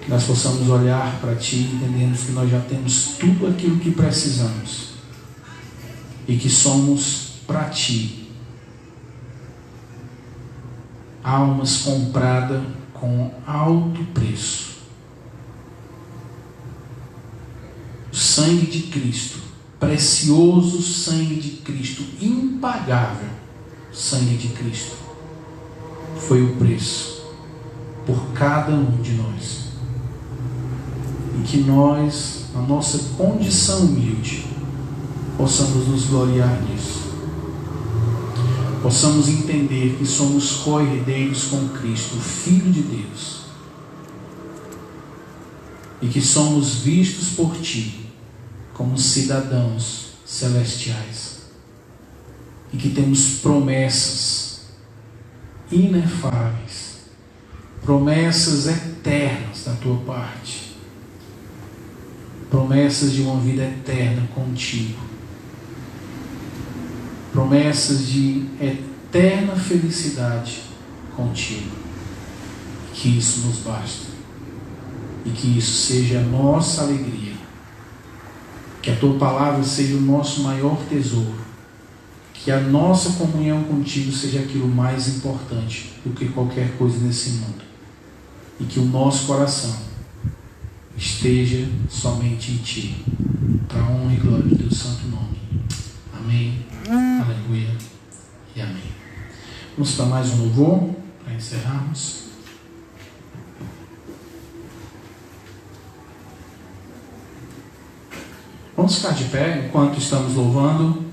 Que nós possamos olhar para Ti, entendendo que nós já temos tudo aquilo que precisamos e que somos para Ti almas compradas com alto preço. O sangue de Cristo, precioso sangue de Cristo, impagável sangue de Cristo, foi o preço por cada um de nós. E que nós, na nossa condição humilde, possamos nos gloriar nisso. possamos entender que somos co-herdeiros com Cristo, o Filho de Deus, e que somos vistos por Ti como cidadãos celestiais, e que temos promessas inefáveis, promessas eternas da Tua parte, promessas de uma vida eterna contigo, promessas de eterna felicidade contigo. Que isso nos basta e que isso seja a nossa alegria, que a Tua palavra seja o nosso maior tesouro, que a nossa comunhão contigo seja aquilo mais importante do que qualquer coisa nesse mundo, e que o nosso coração esteja somente em Ti, para a honra e glória do Teu santo nome. Amém, aleluia e amém. Vamos para mais um louvor, para encerrarmos. Vamos ficar de pé enquanto estamos louvando.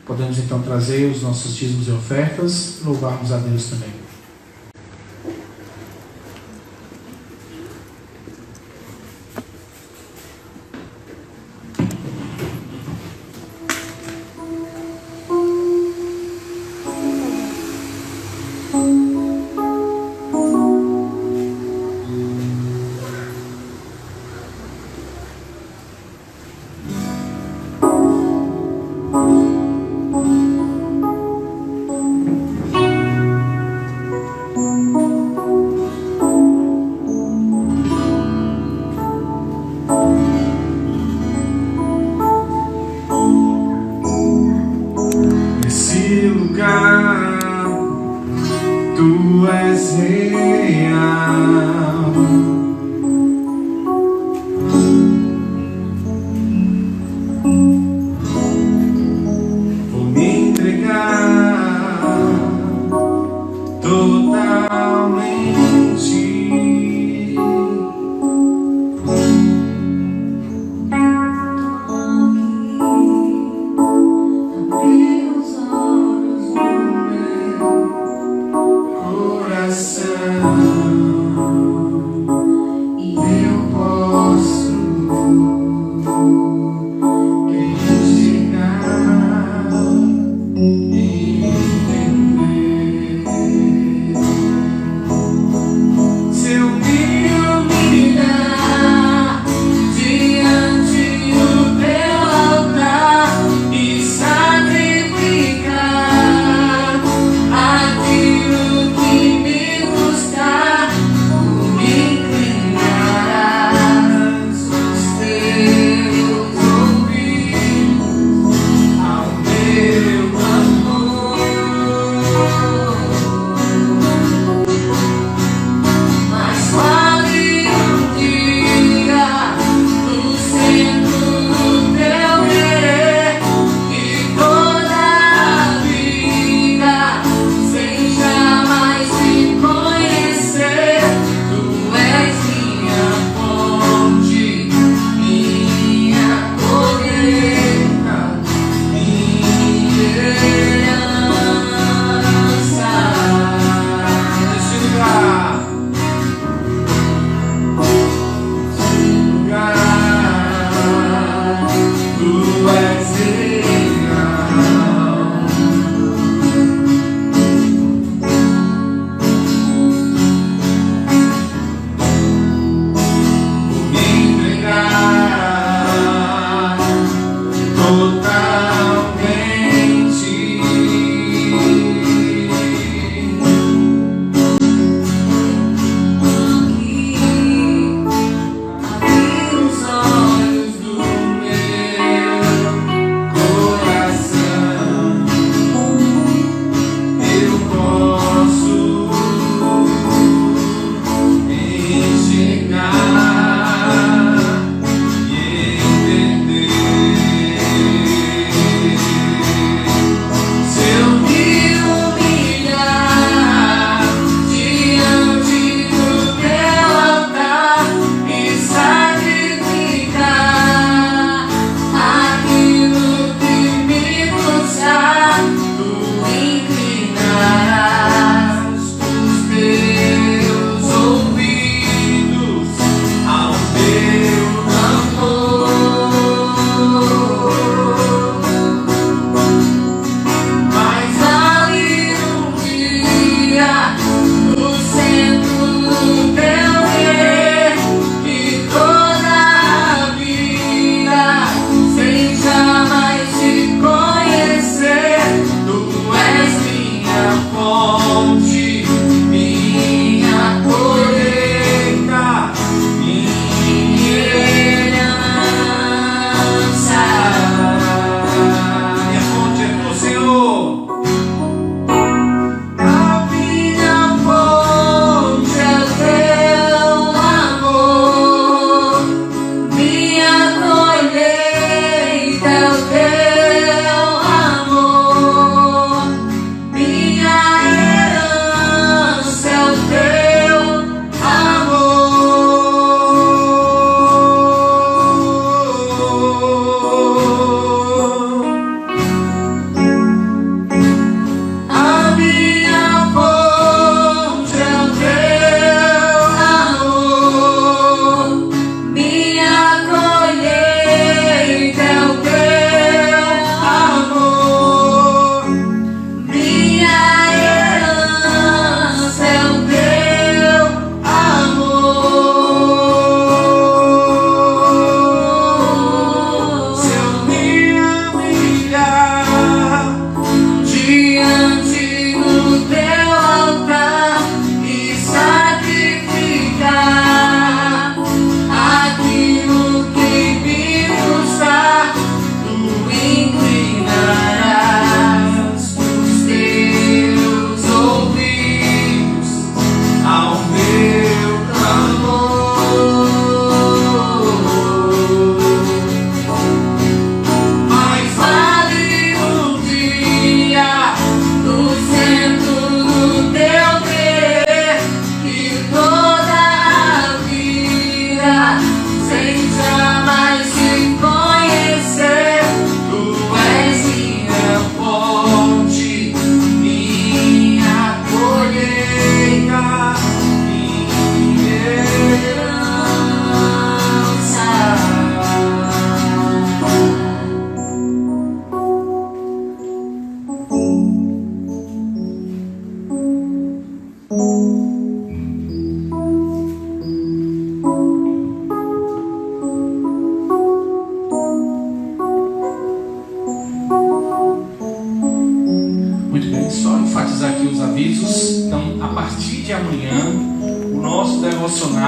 Podemos então trazer os nossos dízimos e ofertas e louvarmos a Deus também.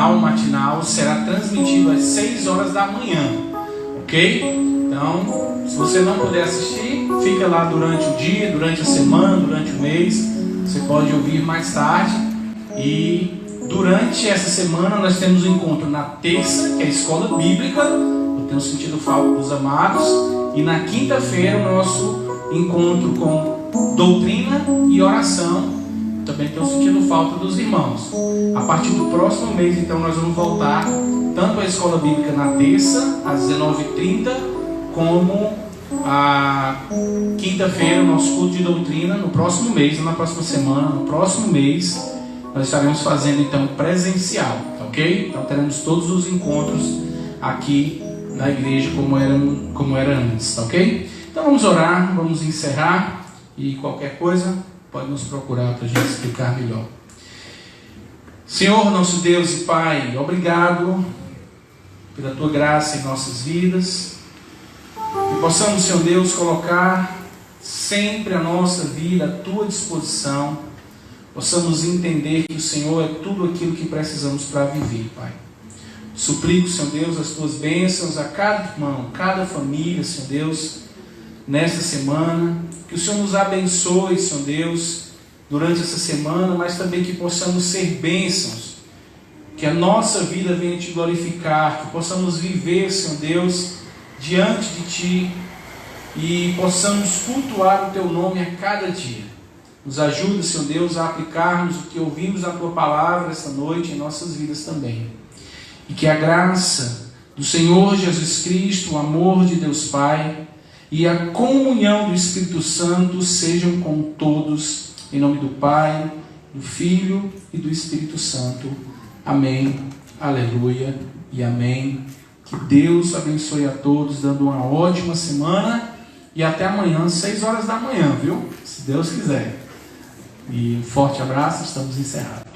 jornal matinal será transmitido às 6 horas da manhã, ok? Então, se você não puder assistir, fica lá durante o dia, durante a semana, durante o mês. Você pode ouvir mais tarde. E durante essa semana nós temos um encontro na terça, que é a escola bíblica. Eu tenho sentido falta dos amados. E na quinta-feira o nosso encontro com doutrina e oração. Também tenho sentido falta dos irmãos. A partir do próximo mês, então, nós vamos voltar tanto à escola bíblica na terça, às 19h30, como a quinta-feira, o nosso culto de doutrina. No próximo mês, não na próxima semana, no próximo mês, nós estaremos fazendo então presencial, ok? Então teremos todos os encontros aqui na igreja como era antes, ok? Então vamos orar, vamos encerrar, e qualquer coisa pode nos procurar para a gente explicar melhor. Senhor, nosso Deus e Pai, obrigado pela Tua graça em nossas vidas. Que possamos, Senhor Deus, colocar sempre a nossa vida à Tua disposição. Possamos entender que o Senhor é tudo aquilo que precisamos para viver, Pai. Suplico, Senhor Deus, as Tuas bênçãos a cada irmão, cada família, Senhor Deus, nesta semana. Que o Senhor nos abençoe, Senhor Deus, durante essa semana, mas também que possamos ser bênçãos. Que a nossa vida venha Te glorificar, que possamos viver, Senhor Deus, diante de Ti e possamos cultuar o Teu nome a cada dia. Nos ajuda, Senhor Deus, a aplicarmos o que ouvimos na Tua palavra esta noite em nossas vidas também. E que a graça do Senhor Jesus Cristo, o amor de Deus Pai e a comunhão do Espírito Santo sejam com todos, em nome do Pai, do Filho e do Espírito Santo. Amém, aleluia e amém. Que Deus abençoe a todos, dando uma ótima semana, e até amanhã, 6 horas da manhã, viu? Se Deus quiser. E um forte abraço, estamos encerrados.